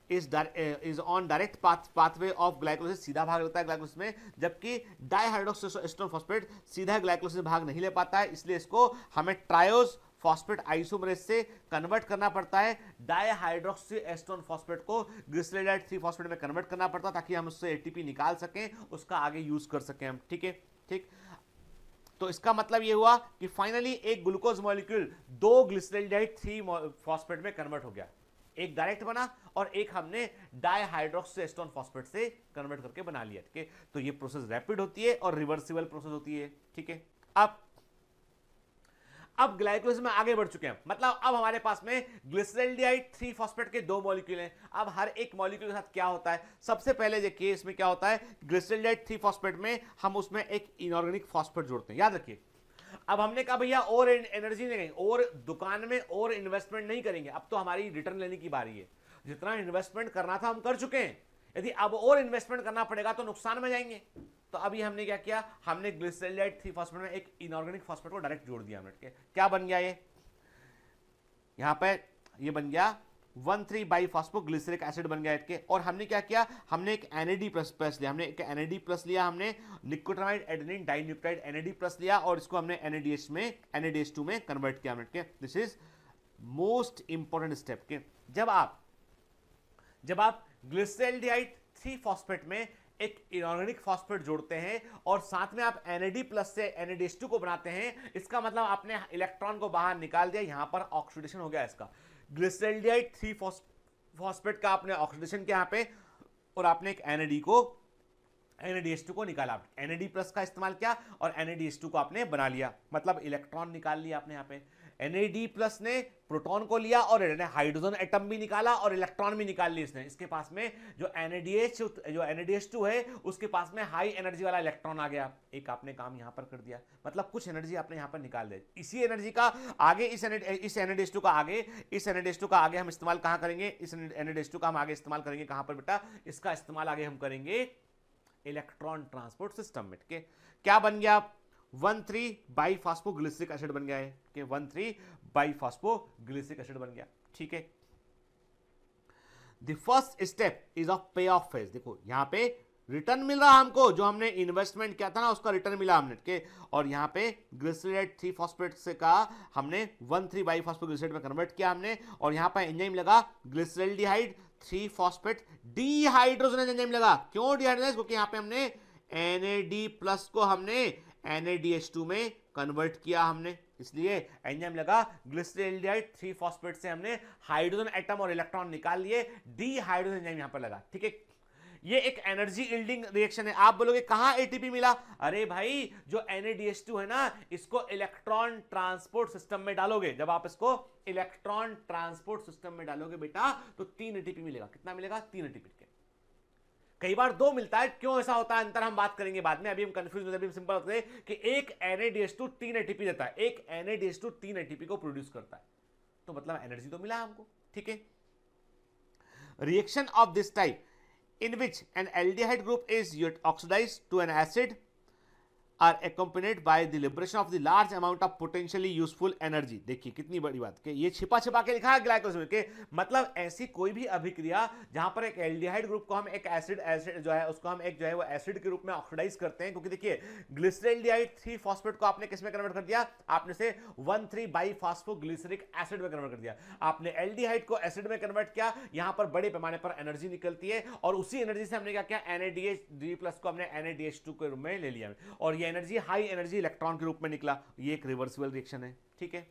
is on direct pathway of glycolysis, सीधा भाग लेता है ग्लाइकोलिसिस में, जबकि डाइहाइड्रोक्सीएस्टोन फॉस्फेट सीधा ग्लाइकोलिसिस में भाग नहीं ले पाता है, इसलिए इसको हमें ट्रायोज फॉस्फेट आइसोमरेज से कन्वर्ट करना पड़ता है। डाइहाइड्रोक्सीएस्टोन फॉस्फेट को ग्लिसरॉल्डाइड 3 फॉस्फेट में कन्वर्ट करना पड़ता है ताकि हम उससे एटीपी निकाल सकें, उसका आगे यूज कर सकें हम, ठीक है, ठीक। तो इसका मतलब ये हुआ कि फाइनली एक ग्लूकोज मॉलिक्यूल 2 ग्लिसरॉल्डाइड 3 फॉस्फेट में कन्वर्ट हो गया, एक डायरेक्ट बना और एक हमने डाइहाइड्रोक्सीएस्टोन फॉस्फेट से कन्वर्ट करके बना लिया, ठीक है। तो ये प्रोसेस रैपिड होती है और रिवर्सिबल प्रोसेस होती है, ठीक है। अब ग्लाइकोलिसिस में आगे बढ़ चुके हैं, मतलब अब हमारे पास में ग्लिसरॉल्डाइड 3 फॉस्फेट के 2 मॉलिक्यूल हैं। अब हर एक मॉलिक्यूल के साथ क्या होता है, सबसे पहले देखिए इसमें क्या होता है, ग्लिसरॉल्डाइड 3 फॉस्फेट में हम उसमें एक इनऑर्गेनिक फॉस्फेट जोड़ते हैं, याद रखिए। अब हमने कहा भैया और एनर्जी नहीं, और दुकान में और इन्वेस्टमेंट नहीं करेंगे, अब तो हमारी रिटर्न लेने की बारी है। जितना इन्वेस्टमेंट करना था हम कर चुके हैं, यदि अब और इन्वेस्टमेंट करना पड़ेगा तो नुकसान में जाएंगे। तो अभी हमने क्या किया, हमने ग्लिसरॉल्डाइड 3 फॉस्फेट में एक इनऑर्गेनिक फॉस्फेट को डायरेक्ट जोड़ दिया हमने, क्या बन गया ये, यहां पे ये बन गया 1,3 बाई फॉस्फोग्लिसरिक एसिड बन गया इसके। और हमने क्या किया, हमने एक NAD प्लस लिया, हमने एक NAD प्लस लिया, हमने निकोटामाइड एडेनिन डाइन्यूक्लियोटाइड NAD प्लस लिया और इसको हमने NADH2 में कन्वर्ट किया हमने। This is most important step के जब आप ग्लिसरॉल्डाइड 3 फॉस्फेट में एक इनऑर्गेनिक फॉस्फेट जोड़ते हैं और साथ में आप NAD प्लस से NADH2 को बनाते हैं, इसका मतलब आपने इलेक्ट्रॉन को बाहर निकाल दिया, यहां पर ऑक्सीडेशन हो गया इसका। ग्लिसरॉल्डाइड 3 फॉस्फेट का आपने ऑक्सीडेशन किया यहां पे और आपने एक NAD को NADH2 को निकाला, NAD प्लस का इस्तेमाल किया और NADH2 को आपने बना लिया, मतलब इलेक्ट्रॉन निकाल लिया आपने यहाँ पे। NAD प्लस ने प्रोटॉन को लिया और हाइड्रोजन एटम भी निकाला और इलेक्ट्रॉन भी निकाल लिया इसने। इसके पास में जो NADH2 है उसके पास में हाई एनर्जी वाला इलेक्ट्रॉन आ गया, एक आपने काम यहां पर कर दिया, मतलब कुछ एनर्जी आपने यहां पर निकाल दी। इसी एनर्जी का आगे इस NADH2 का आगे हम इस्तेमाल कहां करेंगे, इस NADH2 का हम आगे इस्तेमाल करेंगे कहां पर बेटा, इसका इस्तेमाल आगे हम करेंगे इलेक्ट्रॉन ट्रांसपोर्ट सिस्टम में। के क्या बन गया, 1,3 बाइफॉस्फोग्लिसरिक एसिड बन गया है कि 1,3 बाइफॉस्फोग्लिसरिक एसिड बन गया। ठीक है, the first step is of पे ऑफ फेज। देखो यहां पे रिटर्न मिल रहा हमको, जो हमने इन्वेस्टमेंट किया था ना उसका रिटर्न मिला हमने के, और यहां पे ग्लिसरेट 3 फॉस्फेट से का हमने 1,3 बाइफॉस्फोग्लिसरेट में कन्वर्ट किया हमने, और यहां पर एंजाइम लगा ग्लिसरल्डिहाइड 3 फॉस्फेट डिहाइड्रोजनेज एंजाइम लगा। क्यों डिहाइड्रोजनेज, क्योंकि यहां पे हमने NAD प्लस को हमने NADH2 में कन्वर्ट किया हमने, इसलिए एंजाइम लगा ग्लिसरल्डिहाइड 3 फॉस्फेट से हमने हाइड्रोजन एटम और इलेक्ट्रॉन निकाल लिए, डिहाइड्रोजन एंजाइम यहां पर लगा। ठीक है, ये एक एनर्जी यील्डिंग रिएक्शन है। आप बोलोगे कहां एटीपी मिला, अरे भाई जो NADH2 है ना इसको इलेक्ट्रॉन ट्रांसपोर्ट सिस्टम में डालोगे, जब आप इसको इलेक्ट्रॉन ट्रांसपोर्ट सिस्टम में डालोगे बेटा तो 3 ATP मिलेगा। कितना मिलेगा, 3 ATP के, कई बार 2 मिलता है। क्यों ऐसा होता है अंतर हम बात करेंगे बाद में, अभी हम कंफ्यूज अभी हम सिंपल होते हैं कि एक NADH2 3 ATP देता है, एक NADH2 3 ATP को प्रोड्यूस करता है, तो मतलब एनर्जी तो मिला हमको। ठीक है, reaction of this type in which an aldehyde group is oxidized to an acid are accompanied by the liberation of the large amount of potentially useful energy। देखिए कितनी बड़ी बात कि ये छिपा छिपा के लिखा है ग्लाइकोलिसिस के, मतलब ऐसी कोई भी अभिक्रिया जहां पर एक एल्डिहाइड ग्रुप को हम एक एसिड जो है उसको हम एक जो है वो एसिड के रूप में ऑक्सीडाइज करते हैं, क्योंकि देखिए ग्लिसरल्डिहाइड 3 फॉस्फेट को आपने किस में कन्वर्ट कर दिया, आपने से 1,3 बाइफॉस्फोग्लिसरिक एसिड में कन्वर्ट कर दिया, आपने एल्डिहाइड को एसिड में कन्वर्ट किया, यहां पर बड़े पैमाने पर एनर्जी निकलती है, और उसी एनर्जी से हमने क्या किया, NADH+ को हमने NADH2 के रूप में ले लिया, और एनर्जी हाई एनर्जी इलेक्ट्रॉन के रूप में निकला। ये एक रिवर्सिबल रिएक्शन है। ठीक है,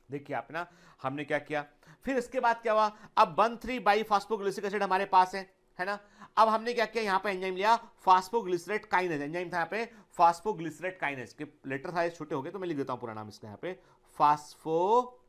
देखिए आप ना हमने क्या किया, फिर इसके बाद क्या हुआ, अब 1,3 बाइफॉस्फोग्लिसरिक एसिड हमारे पास है ना, अब हमने क्या किया, यहां पे एंजाइम लिया फास्फोग्लिसरेट काइनेज, एंजाइम था यहां पे फास्फोग्लिसरेट काइनेज के लेटर साइज छोटे हो गए तो मैं लिख देता हूं पूरा नाम इसका, यहां पे फास्फोग्लिसरेट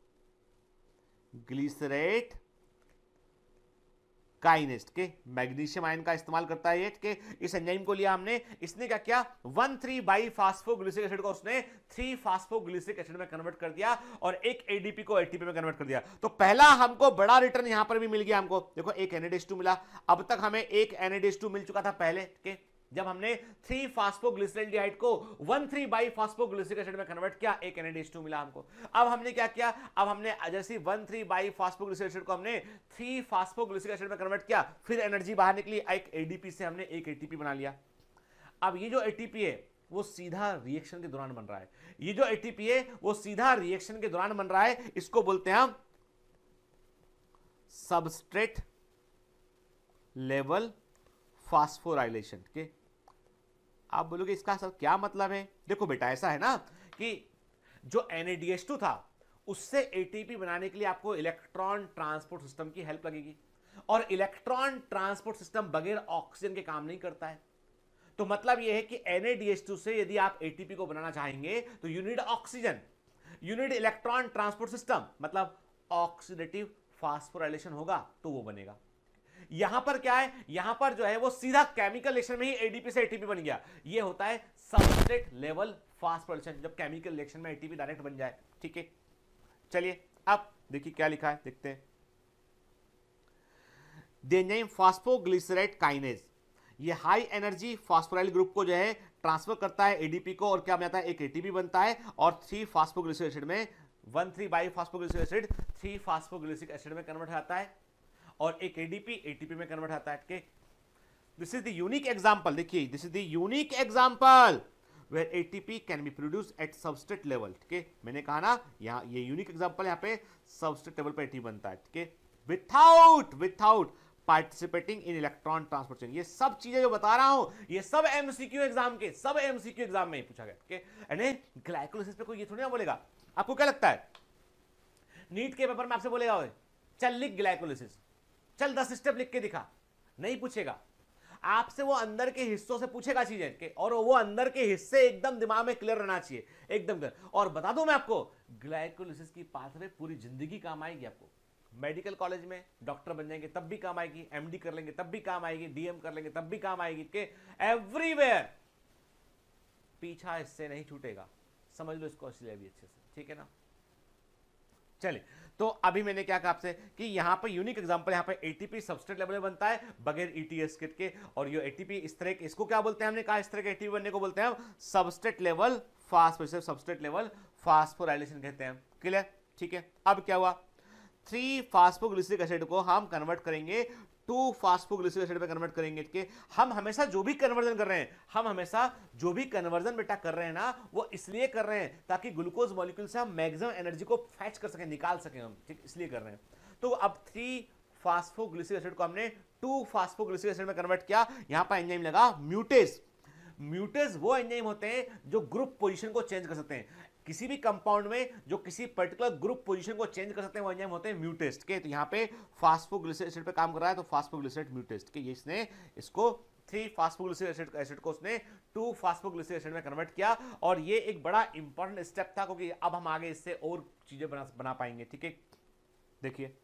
काइनेज के मैग्नीशियम आयन का इस्तेमाल करता है ये के, इस एंजाइम को लिया हमने, इसने क्या किया 1,3 बाइफॉस्फोग्लिसरिक एसिड को उसने 3 फॉस्फोग्लिसरिक एसिड में कन्वर्ट कर दिया और एक ADP को ATP में कन्वर्ट कर दिया। तो पहला हमको बड़ा रिटर्न यहां पर भी मिल गया हमको, देखो एक NADH2 मिला, अब तक हमें एक NADH2 मिल चुका था पहले के, जब हमने 3 फॉस्फोग्लिसरल्डिहाइड को 1,3 बाइफॉस्फोग्लिसरिक एसिड में कन्वर्ट किया, एक NADH2 मिला हमको। अब हमने क्या किया, अब हमने जैसे 1,3 बाइफॉस्फोग्लिसरिक एसिड को हमने 3 फॉस्फोग्लिसरिक एसिड में कन्वर्ट किया, फिर एनर्जी बाहर निकली, एक ADP से हमने एक ATP बना लिया। अब ये जो ATP है वो सीधा रिएक्शन के दौरान बन रहा है, ये जो ATP है वो सीधा रिएक्शन के दौरान बन रहा है, इसको बोलते हैं हम सबस्ट्रेट लेवल फास्फोराइलेशन के। आप बोलोगे इसका सर क्या मतलब है, देखो बेटा ऐसा है ना कि जो NADH2 था उससे ATP बनाने के लिए आपको इलेक्ट्रॉन ट्रांसपोर्ट सिस्टम की हेल्प लगेगी, और इलेक्ट्रॉन ट्रांसपोर्ट सिस्टम बगैर ऑक्सीजन के काम नहीं करता है। तो मतलब यह है कि NADH2 से यदि आप ATP को बनाना चाहेंगे तो you need oxygen, you need electron transport system, मतलब ऑक्सीडेटिव फास्फोराइलेशन होगा तो वो बनेगा। यहां पर क्या है, यहां पर जो है वो सीधा केमिकल रिएक्शन में ही ADP से ATP बन गया, ये होता है सबस्ट्रेट लेवल फास्फोराइलेशन, जब केमिकल रिएक्शन में ATP डायरेक्ट बन जाए। ठीक है, चलिए अब देखिए क्या लिखा है, देखते हैं। द एंजाइम फास्फोग्लिसरेट काइनेज, ये हाई एनर्जी फास्फोराइल ग्रुप को जो है ट्रांसफर करता है ADP को, और क्या बनता है, एक ATP बनता है, और 3 फॉस्फोग्लिसरिक एसिड में 1,3 बाइफॉस्फोग्लिसरिक एसिड 3 फॉस्फोग्लिसरिक एसिड में कन्वर्ट होता है, और एक ATP में कन्वर्ट होता है। This is the unique example, देखिए this is the unique example where ATP can be produced at substrate level. ठीक है, मैंने कहा ना यहाँ ये यूनिक एग्जांपल, यहाँ पे सबस्ट्रेट लेवल पे ATP बनता है। ठीक है, without participating in electron transport chain. ये सब चीजें जो बता रहा हूं ये सब MCQ एग्जाम के, सब MCQ एग्जाम में पूछा गया। ठीक है, ग्लाइकोलिसिस पे कोई ये थोड़ी ना बोलेगा, आपको क्या लगता है नीट के पेपर में आपसे बोलेगा चल लिख ग्लाइकोलिसिस, चल 10 स्टेप लिख के दिखा, नहीं पूछेगा। आपसे वो अंदर के हिस्सों से पूछेगा चीजें के, और वो अंदर के हिस्से एकदम दिमाग में क्लियर रहना चाहिए, एकदम क्लियर। और बता दूं मैं आपको, ग्लाइकोलिसिस की पाथवे पूरी जिंदगी काम आएगी आपको। मेडिकल कॉलेज में डॉक्टर बन जाएंगे तब भी काम आएगी, एमडी कर लेंगे तब भी काम आएगी, डीएम कर लेंगे तब भी काम आएगी, के एवरीवेयर पीछा इससे नहीं छूटेगा। समझ लो इसको इसलिए भी अच्छे से, ठीक है ना। चलिए, तो अभी मैंने क्या कहा आपसे कि यहां पर यूनिक एग्जांपल, यहां पर एटीपी सबस्ट्रेट लेवल में बनता है बगैर ईटीएस किट के, और ये एटीपी इस तरह के, इसको क्या बोलते हैं, हमने कहा इस तरह के एटीपी बनने को बोलते हैं substrate level phosphorylation, substrate level phosphorylation कहते हैं। क्लियर, ठीक है। अब क्या हुआ, 3 फास्फोग्लिसरिक एसिड को हम कन्वर्ट करेंगे 2 फास्फोग्लिसरिक एसिड में कन्वर्ट करेंगे कि हम हमेशा जो भी कन्वर्जन कर रहे हैं, हम हमेशा जो भी कन्वर्जन बेटा कर रहे हैं ना, वो इसलिए कर रहे हैं ताकि ग्लूकोज मॉलिक्यूल से हम मैक्सिमम एनर्जी को फैच कर सकें, निकाल सकें हम, ठीक, इसलिए कर रहे हैं। तो अब 3 फास्फोग्लिसरिक एसिड को हमने 2 फास्फोग्लिसरिक एसिड में कन्वर्ट किया। यहां पर एंजाइम लगा म्यूटेज। म्यूटेज वो एंजाइम होते हैं जो ग्रुप पोजीशन को चेंज कर सकते हैं। किसी भी कंपाउंड में जो किसी पर्टिकुलर ग्रुप पोजीशन को चेंज कर सकते हैं वो एंजाइम होते हैं म्यूटेस्ट के। तो यहाँ पे फास्फोग्लिसरिक एसिड पे काम कर रहा है, तो फास्फोग्लिसरेट म्यूटेस्ट के, ये इसने इसको 3 फास्फोग्लिसरिक एसिड को उसने 2 फास्फोग्लिसरिक एसिड में कन्वर्ट किया। और ये एक बड़ा इंपॉर्टेंट स्टेप था, क्योंकि अब हम आगे इससे और चीजें बना पाएंगे, ठीक है। देखिए,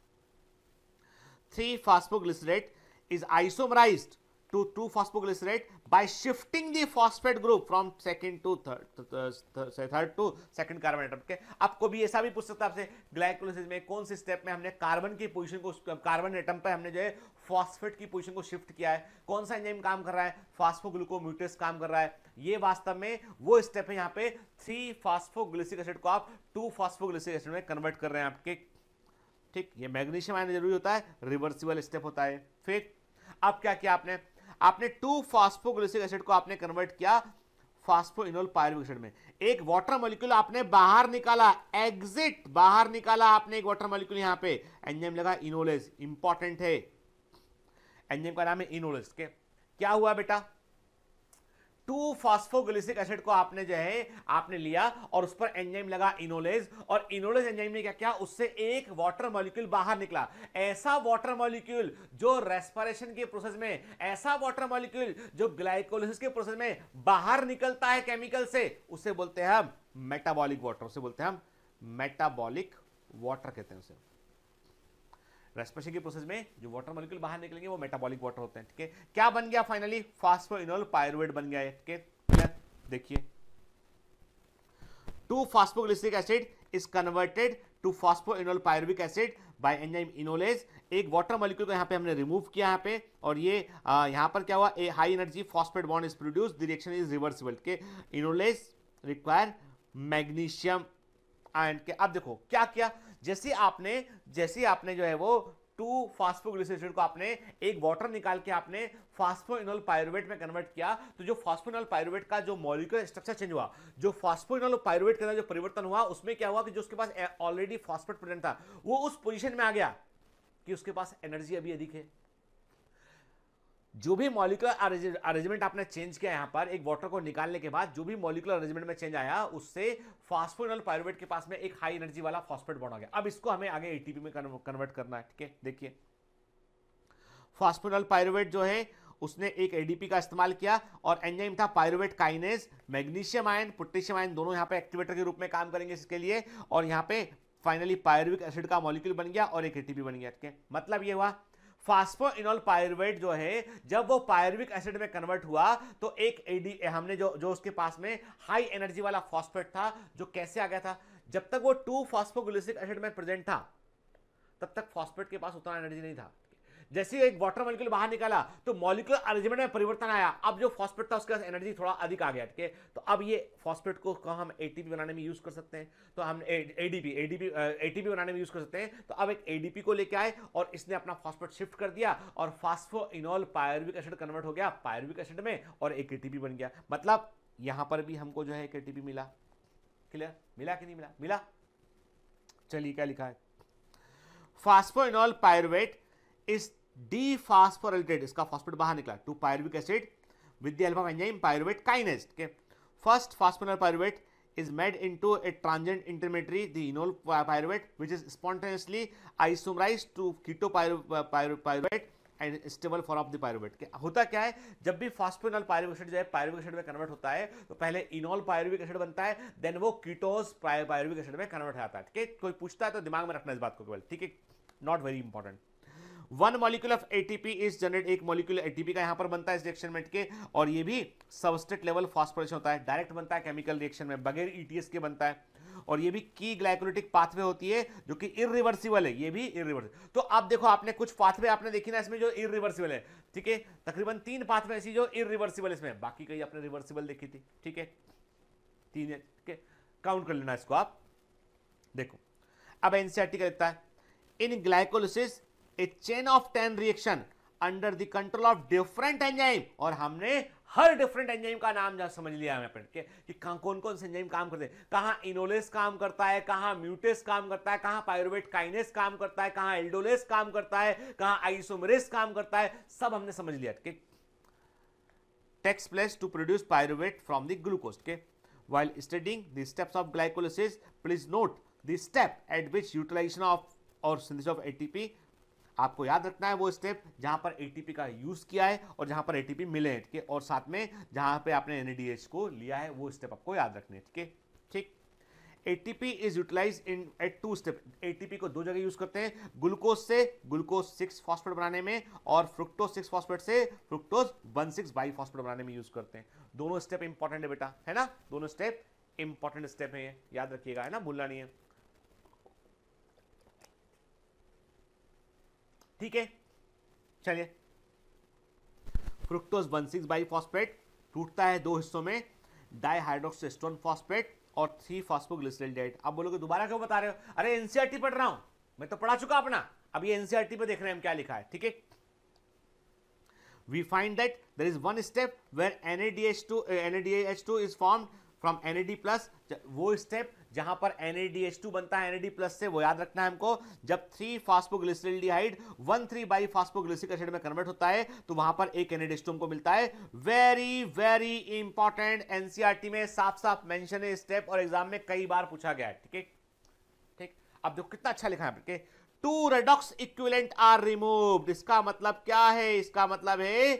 3 phosphoglycerate is आइसोमराइज्ड to 2 phosphoglycerate by shifting the phosphate group from second to third to second carbon atom के। आपको भी ऐसा भी पूछ सकता है आपसे, ग्लाइकोलिसिस में कौन से स्टेप में हमने कार्बन की पोजीशन को, कार्बन एटम पे हमने जो है फॉस्फेट की पोजीशन को शिफ्ट किया है, कौन सा एंजाइम काम कर रहा है, फास्फोग्लूकोम्यूटेस काम कर रहा है। ये वास्तव में वो स्टेप है, यहाँ पे 3 फास्फोग्लिसरिक एसिड को आप 2 फास्फोग्लिसरिक एसिड में कन्वर्ट कर रहे हैं आपके, ठीक। ये मैग्नीशियम आयन जरूरी होता है, रिवर्सिबल स्टेप होता है। फिर अब क्या किया आपने 2 फास्फोग्लिसरिक एसिड को आपने कन्वर्ट किया फास्फोइनोल पायरुविक एसिड में। एक वाटर मॉलिक्यूल आपने बाहर निकाला, एग्जिट बाहर निकाला आपने एक वाटर मॉलिक्यूल, यहां पे एंजाइम लगा इनोलेज, इंपॉर्टेंट है, एंजाइम का नाम है इनोलेज के। क्या हुआ बेटा, 2 फास्फोग्लिसरिक एसिड को आपने जो है आपने लिया और उस पर एंजाइम लगा इनोलेज, और इनोलेज एंजाइम ने क्या किया, उससे एक वाटर मॉलिक्यूल बाहर निकला। ऐसा वाटर मॉलिक्यूल जो रेस्पिरेशन के प्रोसेस में, ऐसा वाटर मॉलिक्यूल जो ग्लाइकोलिसिस के प्रोसेस में बाहर निकलता है केमिकल से, उसे बोलते हैं हम मेटाबॉलिक वाटर, उसे बोलते हैं हम मेटाबॉलिक वाटर कहते हैं उसे। रेस्पिरेशन के प्रोसेस में जो वाटर मॉलिक्यूल बाहर निकलेंगे वो मेटाबॉलिक वाटर होते हैं, ठीक है। क्या बन गया फाइनली, फास्फोइनोल पायरुवेट बन गया है, ठीक है। देखिए, 2 phosphoglyceric acid is converted to phosphoenol pyruvic acid by enzyme enolase. एक वाटर मॉलिक्यूल को यहां पे हमने रिमूव किया यहाँ पे, और ये यहां पर क्या हुआ, a high energy phosphate bond is produce, the reaction is reversible के। इनोलेज रिक्वायर मैग्नीशियम आयन के। अब देखो क्या किया, जैसे आपने जो है वो 2 फास्फोग्लिसरिक एसिड को आपने एक वाटर निकाल के आपने फास्फोइनोल पायरुवेट में कन्वर्ट किया, तो जो फास्फोइनोल पायरुवेट का जो मॉलिक्यूलर स्ट्रक्चर चेंज हुआ, जो फास्फोइनोल पायरुवेट के अंदर जो परिवर्तन हुआ, उसमें क्या हुआ कि जो उसके पास ऑलरेडी फॉस्फेट प्रेजेंट था वो उस पोजीशन में आ गया कि उसके पास एनर्जी अभी अधिक है। जो भी मॉलिक्यूलर अरेंजमेंट आपने चेंज किया यहां पर, एक वाटर को निकालने के बाद जो भी मॉलिक्यूलर अरेंजमेंट में चेंज आया, उससे फास्फोइनोल पायरुवेट के पास में एक हाई एनर्जी वाला फॉस्फेट बॉन्ड आ गया। अब इसको हमें आगे एटीपी में कन्वर्ट करना है, ठीक है। देखिए, फास्फोइनोल पायरुवेट जो है उसने एक एडीपी का इस्तेमाल किया, और एंजाइम था pyruvate kinase. Magnesium ion, potassium ion दोनों यहां पे एक्टिवेटर के रूप में काम करेंगे इसके लिए, और यहां पे फाइनली पायरुविक एसिड का मॉलिक्यूल बन गया और एक एटीपी बन गया, ठीक है। मतलब ये हुआ फास्फोइनोल पायरुवेट जो है जब वो पायरुविक एसिड में कन्वर्ट हुआ, तो एक हमने जो उसके पास में हाई एनर्जी वाला फॉस्फेट था, जो कैसे आ गया था, जब तक वो 2 फास्फोग्लिसरिक एसिड में प्रेजेंट था तब तक फॉस्फेट के पास उतना एनर्जी नहीं था। जैसे एक वाटर मॉलिक्यूल बाहर निकाला तो मॉलिक्यूलर अरेंजमेंट में परिवर्तन आया, अब जो फॉस्फेट था उसके पास एनर्जी थोड़ा अधिक आ गया, ठीक है। तो अब ये फॉस्फेट को हम एटीपी बनाने में यूज कर सकते हैं, तो हम एटीपी बनाने में यूज कर सकते हैं। तो अब एक एडीपी को लेके आए और इसने अपना फॉस्फेट शिफ्ट कर दिया, और फास्फोइनोल पायरुविक एसिड कन्वर्ट हो गया पायरुविक एसिड में, और एक एटीपी बन गया। मतलब यहां पर भी हमको जो है एक एटीपी मिला। क्लियर, मिला कि नहीं मिला, मिला। चलिए क्या लिखा है, फास्फोइनोल पायरुवेट इज डीफॉस्फोराइलेटेड, इसका फॉस्फेट बाहर निकला, to pyruvic acid with the help of enzyme pyruvate kinase, ठीक है। First phosphoenol pyruvate is made into a transient intermediary, the enol pyruvate, which is spontaneously isomerized to keto pyruvate and stable form of the pyruvate. होता क्या है, जब भी phosphoenol pyruvic acid जो है pyruvic acid में कन्वर्ट होता है तो पहले इनॉल पायरुविक एसिड बनता है, देन वो कीटोस पायरुविक एसिड में कन्वर्ट हो जाता है। ठीक है, कोई पूछता है तो दिमाग में रखना इस बात को केवल, ठीक है, not very important. One molecule of ATP is generate, एक मॉलिक्यूल एटीपी का यहां पर बनता है इस रिएक्शन में के, और ये भी सबस्ट्रेट लेवल फॉस्फोरेशन होता है, डायरेक्ट बनता है केमिकल रिएक्शन में, बगैर ईटीएस के बनता है, और ये भी की ग्लाइकोलिटिक पाथवे होती है जो कि इरिवर्सिबल है, ये भी इरिवर्सिबल। तो आप देखो, आपने कुछ पाथवे आपने देखी ना इसमें जो इरिवर्सिबल है, ठीक है, तकरीबन 3 पाथवे ऐसी जो इरिवर्सिबल इसमें, बाकी कई आपने रिवर्सिबल देखी थी, ठीक है, 3 है, ठीक है, काउंट कर लेना इसको आप। देखो अब एनसीईआरटी का लिखता है, in glycolysis a chain of 10 reaction under the control of different enzyme, और हमने हर डिफरेंट एंजाइम का नाम जहां समझ लिया है कि कौन कौन से एंजाइम काम करते हैं, कहां इनोलेस काम करता है, कहां म्यूटेस काम करता है, कहां पायरुवेट काइनेस काम करता है, कहां एल्डोलेस काम करता है, कहां आइसोमेरेस काम करता है, सब हमने समझ लिया। ठीक, takes place to produce pyruvate from the glucose. While studying the steps of glycolysis, please note the step at which utilization of or synthesis of ATP, आपको याद रखना है वो स्टेप जहां पर एटीपी का यूज किया है और जहां पर एटीपी मिले हैं, ठीक है, और साथ में जहां पे आपने NADH को लिया है वो स्टेप आपको याद रखने हैं, ठीक है, ठीक। ATP is utilize in at 2 step, ATP को 2 जगह यूज करते हैं, ग्लूकोज से ग्लूकोज 6 फॉस्फेट बनाने में, और फ्रुक्टोज 6 फॉस्फेट से फ्रुक्टोज 1,6 बाइफॉस्फेट बनाने में यूज करते हैं। दोनों स्टेप इंपॉर्टेंट है बेटा, है ना, दोनों स्टेप इंपॉर्टेंट स्टेप है, याद रखिएगा, है ना, भूलना नहीं है, ठीक है। चलिए, फ्रुक्टोज 1,6 बाइफॉस्फेट टूटता है 2 हिस्सों में, डाइहाइड्रोक्सिस्टोन फॉस्फेट और 3 फॉस्फोग्लिसरॉल्डिहाइड। आप बोलोगे दोबारा क्यों बता रहे हो, अरे एनसीईआरटी पढ़ रहा हूं मैं, तो पढ़ा चुका अपना, अब ये एनसीईआरटी पे देख रहे हैं हम क्या लिखा है, ठीक है। We find that there is one step where NADH2 is formed from NAD+, वो स्टेप जहां पर NADH2 बनता है NAD+ से, वो याद रखना है हमको। जब 3 फॉस्फोग्लिसरॉल्डिहाइड 1,3 बाइफॉस्फोग्लिसरिक एसिड में कन्वर्ट होता है तो वहां पर एक NADH2 हमको मिलता है। वेरी वेरी इंपॉर्टेंट, एनसीईआरटी में साफ साफ मेंशन है स्टेप, और एग्जाम में कई बार पूछा गया है, ठीक है, ठीक। अब देखो कितना अच्छा लिखा है, 2 रेडॉक्स इक्विवेलेंट आर रिमूव्ड। इसका मतलब क्या है, इसका मतलब है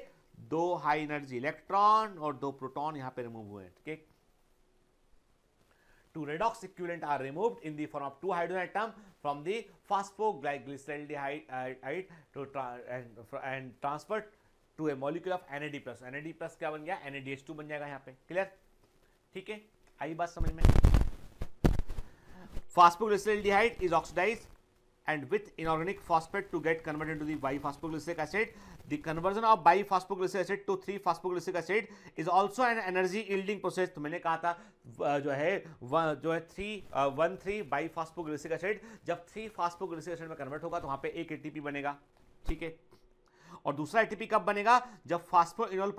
2 हाई एनर्जी इलेक्ट्रॉन और 2 प्रोटॉन यहां पे रिमूव हुए हैं, ठीक है। 2 redox equivalent are removed in the form of 2 hydrogen atom from the phosphoglyceraldehyde and transferred to a molecule of NAD+. NAD+ क्या बन गया, NADH2 बन जाएगा यहाँ पे, क्लियर, ठीक है, आई बात समझ में। Phosphoglyceraldehyde is oxidized and with inorganic phosphate to get converted into the biphosphoglyceric acid. The conversion of biphosphoglyceric acid to 3-phosphoglyceric acid is also an energy yielding process. तो मैंने कहा था जो है 1,3 बाइफॉस्फोग्लिसरिक एसिड जब 3 फॉस्फोग्लिसरिक एसिड में convert होगा तो वहां पे एक एटीपी बनेगा, ठीक है, और दूसरा एटीपी कब बनेगा, जब फॉस्फोइनोल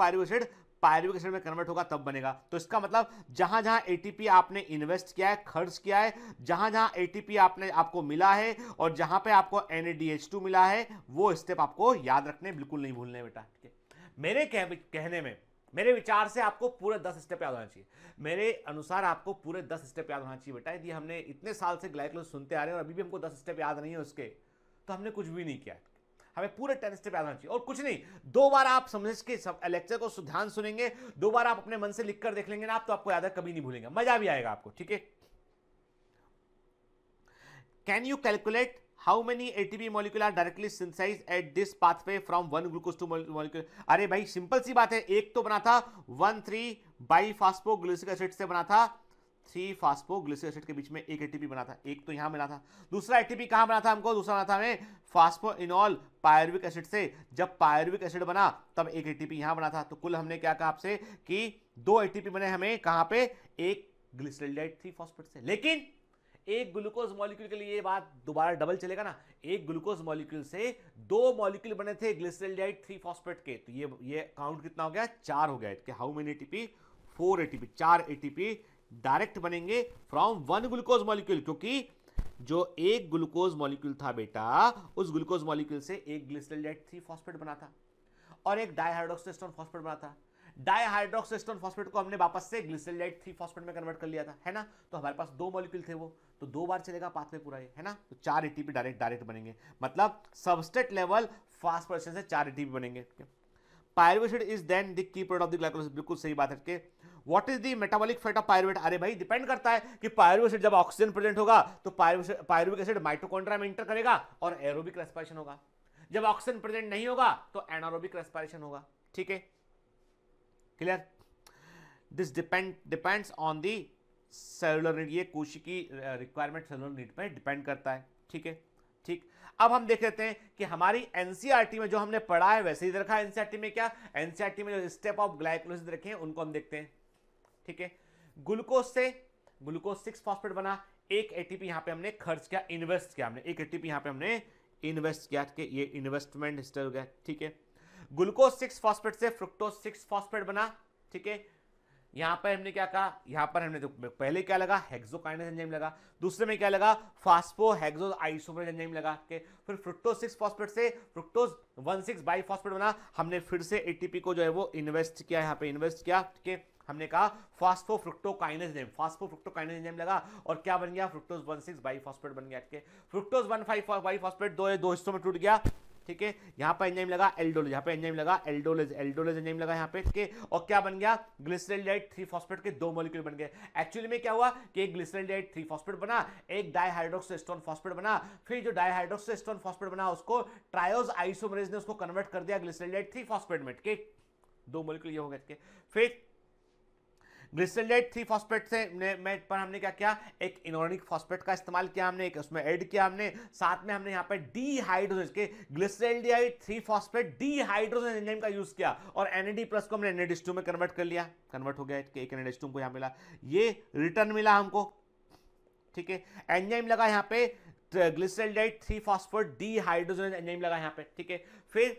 पायरुविक एसिड में कन्वर्ट होगा तब बनेगा। तो इसका मतलब जहां जहां एटीपी आपने इन्वेस्ट किया है, खर्च किया है, जहां जहां एटीपी आपको मिला है और जहां पे आपको NADH2 मिला है, वो स्टेप आपको याद रखने, बिल्कुल नहीं भूलने बेटा, ठीक है। मेरे कहने में, मेरे विचार से आपको पूरे 10 स्टेप याद होना चाहिए, मेरे अनुसार आपको पूरे 10 स्टेप याद होना चाहिए बेटा। यदि हमने इतने साल से ग्लाइकोलाइसिस सुनते आ रहे हैं और अभी भी हमको 10 स्टेप याद नहीं है उसके, तो हमने कुछ भी नहीं किया। हमें पूरे 10 स्टेप याद होना चाहिए, और कुछ नहीं, 2 बार आप समझ के लेक्चर को ध्यान सुनेंगे, 2 बार आप अपने मन से लिख कर देख लेंगे ना आप, तो आपको याद है, कभी नहीं भूलेंगे, मजा भी आएगा आपको, ठीक है। Can you calculate how many ATP molecule are directly synthesized at this pathway from 1 glucose two molecule. अरे भाई सिंपल सी बात है, एक तो बना था 1,3 बाइफॉस्फोग्लिसरिक एसिड से बना था, 3 फॉस्फोग्लिसरिक एसिड के बीच में एक एटीपी बना था, एक तो यहां मिला था। दूसरा एटीपी कहां बना था हमको, दूसरा बना था हमें फॉस्फोइनॉल पायरुविक एसिड से, जब पायरुविक एसिड बना तब एक एटीपी यहां बना था। तो कुल हमने क्या कहा आपसे कि 2 एटीपी बने हमें कहां पे, एक ग्लिसरॉल्डिहाइड 3 फॉस्फेट से। लेकिन एक ग्लूकोज मॉलिक्यूल के लिए ये बात दोबारा डबल चलेगा ना, एक ग्लूकोज मॉलिक्यूल से 2 मॉलिक्यूल बने थे ग्लिसरॉल्डिहाइड 3 फॉस्फेट के, तो ये काउंट कितना हो गया, 4 हो गया। कि how many ATP, 4 ATP, 4 ATP direct बनेंगे फ्रॉम 1 ग्लूकोज मॉलिक्यूल, क्योंकि जो एक ग्लूकोज मॉलिक्यूल था बेटा, उस ग्लूकोज मॉलिक्यूल से एक ग्लिसरॉल्डिहाइड 3 फॉस्फेट बना था और एक डाइहाइड्रोक्सिस्टोन फॉस्फेट बना था। डाइहाइड्रोक्सिस्टोन फॉस्फेट को हमने वापस से ग्लिसरॉल्डिहाइड 3 फॉस्फेट में कन्वर्ट कर लिया था, है ना। तो हमारे पास 2 मॉलिक्यूल थे, वो तो 2 बार चलेगा पाथवे पूरा, है ना। तो 4 एटीपी डायरेक्ट बनेंगे, मतलब सबस्ट्रेट लेवल फास्फोराइलेशन से 4 एटीपी बनेंगे। Pyruvate acid is then the key product of the glycolysis, बिल्कुल सही बात है। What is the metabolic effect of pyruvate? अरे भाई डिपेंड करता है कि पायरुवेट एसिड जब ऑक्सीजन प्रेजेंट होगा तो पायरुविक एसिड माइटोकॉन्ड्रिया में इंटर करेगा और एरोबिक रेस्पिरेशन होगा। जब ऑक्सीजन प्रेजेंट नहीं होगा तो एनारोबिक रेस्पिरेशन होगा। ठीक है, clear? This depends on the cellular need, ये कोशिकी रिक्वायरमेंट सेलुलर नीड पे डिपेंड करता है। ठीक है, ठीक। अब हम देख लेते हैं कि हमारी एनसीईआरटी में जो हमने पढ़ा है वैसे ही रखा है। एनसीईआरटी में क्या, एनसीईआरटी में जो स्टेप ऑफ ग्लाइकोलाइसिस रखे हैं उनको हम देखते हैं। ठीक है, ग्लूकोज से ग्लूकोज 6 फॉस्फेट बना, एक एटीपी यहां पे हमने खर्च किया, इन्वेस्ट किया हमने, एक एटीपी यहां पे हमने इन्वेस्ट किया कि ये इन्वेस्टमेंट हिस्ट्री हो गया। ठीक है, ग्लूकोज 6 फॉस्फेट से फ्रुक्टोज 6 फॉस्फेट बना। ठीक है, यहां पर हमने क्या कहा, यहां पर हमने तो पहले क्या लगा, हेक्सोकाइनेज एंजाइम लगा, दूसरे में क्या लगा, फास्फोहेक्सोज आइसोमरेज एंजाइम लगा के फिर फ्रुक्टोज 6 फॉस्फेट से फ्रुक्टोज 1,6 बाइफॉस्फेट बना। हमने फिर से एटीपी को जो है वो इन्वेस्ट किया, यहां पे इन्वेस्ट किया। ठीक है, हमने कहा फास्फोफ्रुक्टोकाइनेज एंजाइम, फास्फोफ्रुक्टोकाइनेज एंजाइम लगा और क्या बन गया, फ्रुक्टोज 1,6 बाइफॉस्फेट बन गया। ठीक है, फ्रुक्टोज 1,5 बाइफॉस्फेट दो हिस्सों में टूट गया। ठीक है, यहां पर एंजाइम लगा एल्डोलेज, यहां पे एंजाइम लगा एल्डोलेज एंजाइम लगा यहां पे। ठीक है, और क्या बन गया, ग्लिसरॉल्डिहाइड 3 फॉस्फेट के 2 मॉलिक्यूल बन गए। एक्चुअली में क्या हुआ कि एक ग्लिसरॉल्डिहाइड 3 फॉस्फेट बना, एक डाइहाइड्रोक्सोएस्टोन फॉस्फेट बना, फिर जो डाइहाइड्रोक्सोएस्टोन फॉस्फेट बना उसको ट्रायोज आइसोमरेज ने उसको कन्वर्ट कर दिया ग्लिसरॉल्डिहाइड 3 फॉस्फेट में। ठीक है, 2 मॉलिक्यूल ये हो गए। फिर ग्लिसरॉल्डिहाइड 3 फॉस्फेट से पर हमने क्या किया, एक इनऑर्गेनिक फॉस्फेट का इस्तेमाल किया हमने, एक उसमें ऐड किया हमने, साथ में हमने यहाँ पे डीहाइड्रोजन के ग्लिसरॉल्डिहाइड 3 फॉस्फेट डीहाइड्रोजन एंजाइम का यूज किया और NAD+ को हमने NADH2 में कन्वर्ट कर लिया, कन्वर्ट हो गया। एक NADH2 को यहाँ मिला, ये रिटर्न मिला हमको। ठीक है, एंजाइम लगा यहाँ पे ग्लिसरॉल्डिहाइड 3 फॉस्फेट डीहाइड्रोजन एंजाइम लगा यहाँ पे। ठीक है, फिर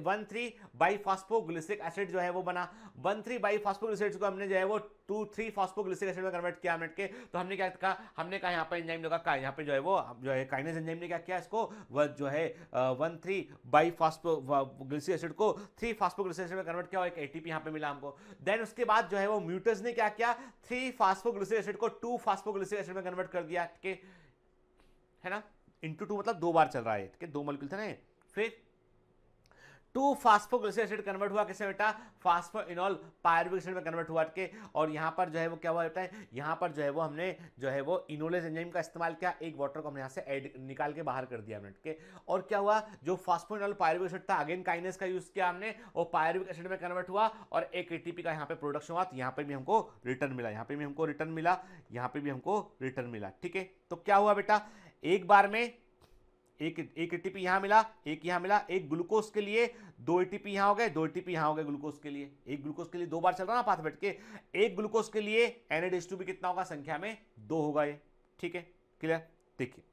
1,3 बाइफॉस्फोग्लिसरिक एसिड जो है वो बना, 1,3 बाइफॉस्फोग्लिसरिक एसिड को हमने जो है वो 2,3 फॉस्फोग्लिसरिक एसिड में कन्वर्ट किया हमने के। तो हमने क्या कहा, हमने कहा यहाँ पे एंजाइम लगा का, यहाँ पे जो है वो जो है काइनेज एंजाइम ने क्या किया, इसको वह जो है 1,3 बाइफॉस्फोग्लिसरिक एसिड को 3 फॉस्फोग्लिसरिक एसिड में कन्वर्ट किया और एक एटीपी यहाँ पे मिला हमको। देन उसके बाद जो है वो म्यूटस ने क्या किया, 3 फॉस्फोग्लिसरिक एसिड को 2 फॉस्फोग्लिसरिक एसिड में कन्वर्ट कर दिया। ठीक है ना, इंटू 2 मतलब 2 बार चल रहा है। ठीक है, 2 मॉलिक्यूल थे ना। फिर 2 फास्फोग्लिसरिक एसिड कन्वर्ट हुआ किससे बेटा, फास्फोइनोल पायरुविक एसिड में कन्वर्ट हुआ। के और यहां पर जो है वो क्या हुआ बेटा, यहां पर जो है वो हमने जो है वो इनोलेज एंजाइम का इस्तेमाल किया, एक वाटर को हमने यहां से ऐड निकाल के बाहर कर दिया हमने। के और क्या हुआ, जो फास्फोइनोल पायरुविक एसिड था अगेन काइनेज का यूज किया हमने और पायरुविक एसिड में कन्वर्ट हुआ और एक एटीपी का यहां पे प्रोडक्शन हुआ। तो यहां पे भी हमको रिटर्न मिला, यहां पे भी हमको रिटर्न मिला, यहां पे भी हमको रिटर्न मिला। ठीक है, तो क्या हुआ बेटा, एक बार में एक एटीपी यहां मिला, एक यहां मिला, एक ग्लूकोज के लिए 2 एटीपी यहां हो गए, 2 एटीपी यहां हो गए ग्लूकोज के लिए, एक ग्लूकोज के लिए 2 बार चल रहा ना पाथ बैठ के, एक ग्लूकोज के लिए NADH2 भी कितना होगा, संख्या में 2 होगा ये। ठीक है, क्लियर? देखिए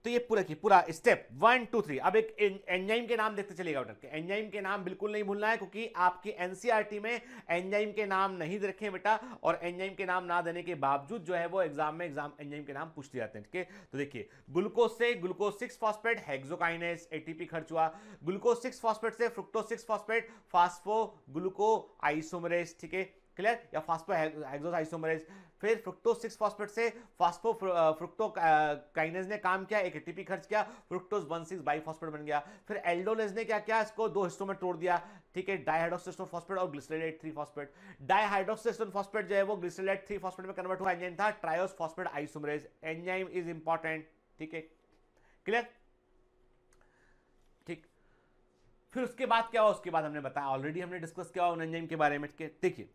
तो ये पूरा स्टेप 1 2 3। अब एक एंजाइम के नाम देखते चलिएगा बेटा, एंजाइम के नाम बिल्कुल नहीं भूलना है क्योंकि आपकी एनसीईआरटी में एंजाइम के नाम नहीं रखे बेटा, और एंजाइम के नाम ना देने के बावजूद जो है वो एग्जाम में एंजाइम के नाम पूछ जाते हैं। ठीक है, तो देखिए ग्लूकोज से ग्लूकोज 6 फॉस्फेट हेक्सोकाइनेज एटीपी खर्च हुआ, ग्लूकोज 6 फॉस्फेट से फ्रुक्टोज 6 फॉस्फेट फास्फोग्लूको आइसोमरेज। ठीक है, क्लियर, या फास्फोहेक्सोज आइसोमरेज। फिर फ्रुक्टोज 6 फॉस्फेट से फ्रुक्टोकाइनेज ने काम किया, एक एटीपी खर्च किया, फ्रुक्टोज 1,6 बाइफॉस्फेट बन गया। फिर एल्डोलेज ने क्या किया, इसको 2 हिस्सों में तोड़ दिया। ठीक है, डाइहाइड्रोक्सोएस्टोन फॉस्फेट और ग्लिसरॉल्डिहाइड 3 फॉस्फेट। डाइहाइड्रोक्सोएस्टोन फॉस्फेट जो है वो ग्लिसरॉल्डिहाइड 3 फॉस्फेट में कन्वर्ट हुआ एंजाइम था triose phosphate isomerase. Enzyme is important. ठीक है, क्लियर? ठीक, फिर उसके बाद क्या हुआ, उसके बाद हमने बताया, ऑलरेडी हमने डिस्कस किया उन एंजाइम के बारे में। देखिए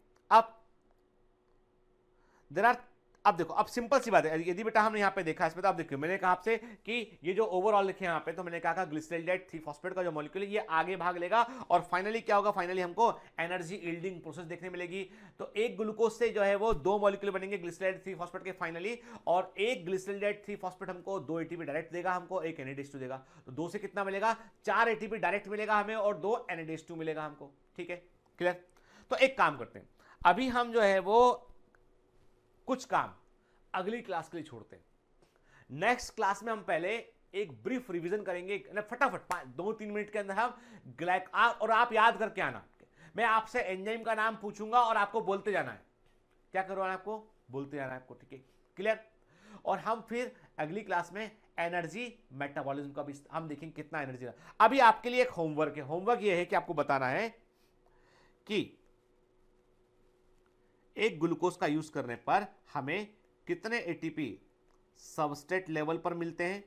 अब देखो, अब सिंपल सी बात है, यदि बेटा हमने यहाँ पे देखा इसमें, तो आप देखिए मैंने कहा आपसे कि ये जो ओवरऑल लिखे यहाँ पे, तो मैंने कहा ग्लिसरॉल्डिहाइड 3 फॉस्फेट का जो मॉलिक्यूल है ये आगे भाग लेगा और फाइनली क्या होगा, फाइनली हमको एनर्जी यील्डिंग प्रोसेस देखने मिलेगी। तो एक ग्लूकोज से जो है वो 2 मॉलिक्यूल बनेंगे ग्लिसरॉल्डिहाइड 3 फॉस्फेट के फाइनली, और एक ग्लिसरॉल्डिहाइड 3 फॉस्फेट हमको 2 एटीपी डायरेक्ट देगा, हमको एक NADH2 देगा। तो 2 से कितना मिलेगा, 4 एटीपी डायरेक्ट मिलेगा हमें और 2 NADH2 मिलेगा हमको। ठीक है, क्लियर? तो एक काम करते हैं, अभी हम जो है वो कुछ काम अगली क्लास के लिए छोड़ते हैं। नेक्स्ट क्लास में हम पहले एक ब्रीफ रिवीजन करेंगे फटाफट 2-3 मिनट के अंदर हम और आप याद करके आना। मैं आपसे एंजाइम का नाम पूछूंगा और आपको बोलते जाना है, क्या करवाना है आपको, बोलते जाना है आपको। ठीक है, क्लियर? और हम फिर अगली क्लास में एनर्जी मेटाबॉलिज्म का भी हम देखेंगे कितना एनर्जी। अभी आपके लिए एक होमवर्क है। होमवर्क ये है कि आपको बताना है कि एक ग्लूकोज का यूज करने पर हमें कितने एटीपी सबस्ट्रेट लेवल पर मिलते हैं,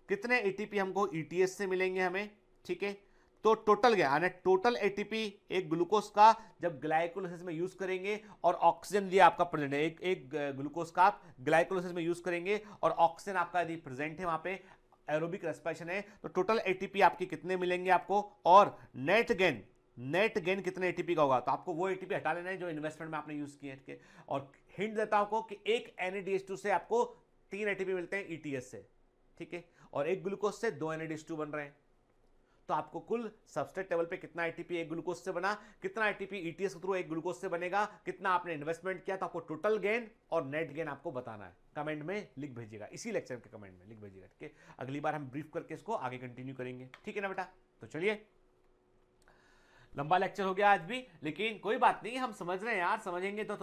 कितने एटीपी हमको ईटीएस से मिलेंगे हमें, ठीक है। तो टोटल क्या यानी टोटल एटीपी एक ग्लूकोज का जब ग्लाइकोलाइसिस में यूज करेंगे और ऑक्सीजन ये आपका प्रेजेंट है, एक ग्लूकोज का आप ग्लाइकोलाइसिस में यूज करेंगे और ऑक्सीजन आपका यदि प्रेजेंट है, वहां पे एरोबिक रेस्पिरेशन है, तो टोटल एटीपी आपके कितने मिलेंगे आपको, और नेट गेन कितने एटीपी का होगा। तो आपको वो एटीपी हटा लेना है जो इन्वेस्टमेंट में आपने यूज किए हैं। और हिंट देता हूं आपको कि एक NADH2 से आपको 3 एटीपी मिलते हैं ईटीएस से, ठीक है, और एक ग्लूकोज से 2 NADH2 बन रहे हैं। तो आपको कुल सबस्ट्रेट लेवल पे कितना एटीपी एक ग्लूकोज से बना, कितना एटीपी ईटीएस के थ्रू एक ग्लूकोज से बनेगा, कितना आपने इन्वेस्टमेंट किया, तो आपको टोटल गेन और नेट गेन आपको बताना है। कमेंट में लिख भेजिएगा, इसी लेक्चर के कमेंट में लिख भेजिएगा, ठीक है। अगली बार हम ब्रीफ करके इसको आगे कंटिन्यू करेंगे, ठीक है ना बेटा। तो चलिए, लंबा लेक्चर हो गया आज भी, लेकिन कोई बात नहीं, हम समझ रहे हैं यार। समझेंगे तो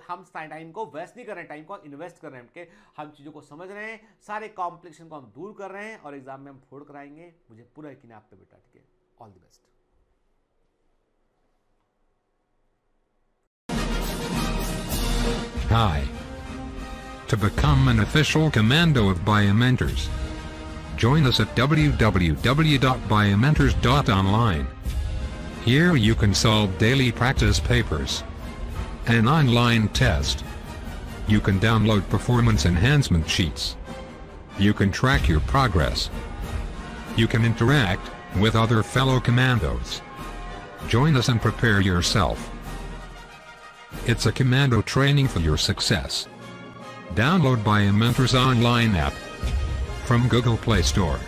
हम टाइम को वेस्ट नहीं कर रहे हैं, टाइम को इन्वेस्ट कर रहे हैं, कि हम चीज़ों को समझ रहे हैं, सारे कॉम्प्लिकेशन को हम दूर कर रहे हैं और एग्जाम में हम फोड़ कराएंगे। मुझे पूरा यकीन है आप पे बेटा, ठीक है। All the best. Hi. To become an official commando of Biomentors, join us at www.biomentors.online. Here you can solve daily practice papers, an online test. You can download performance enhancement sheets. You can track your progress. You can interact with other fellow commandos. Join us and prepare yourself. It's a commando training for your success. Download Biomentors online app from Google Play Store.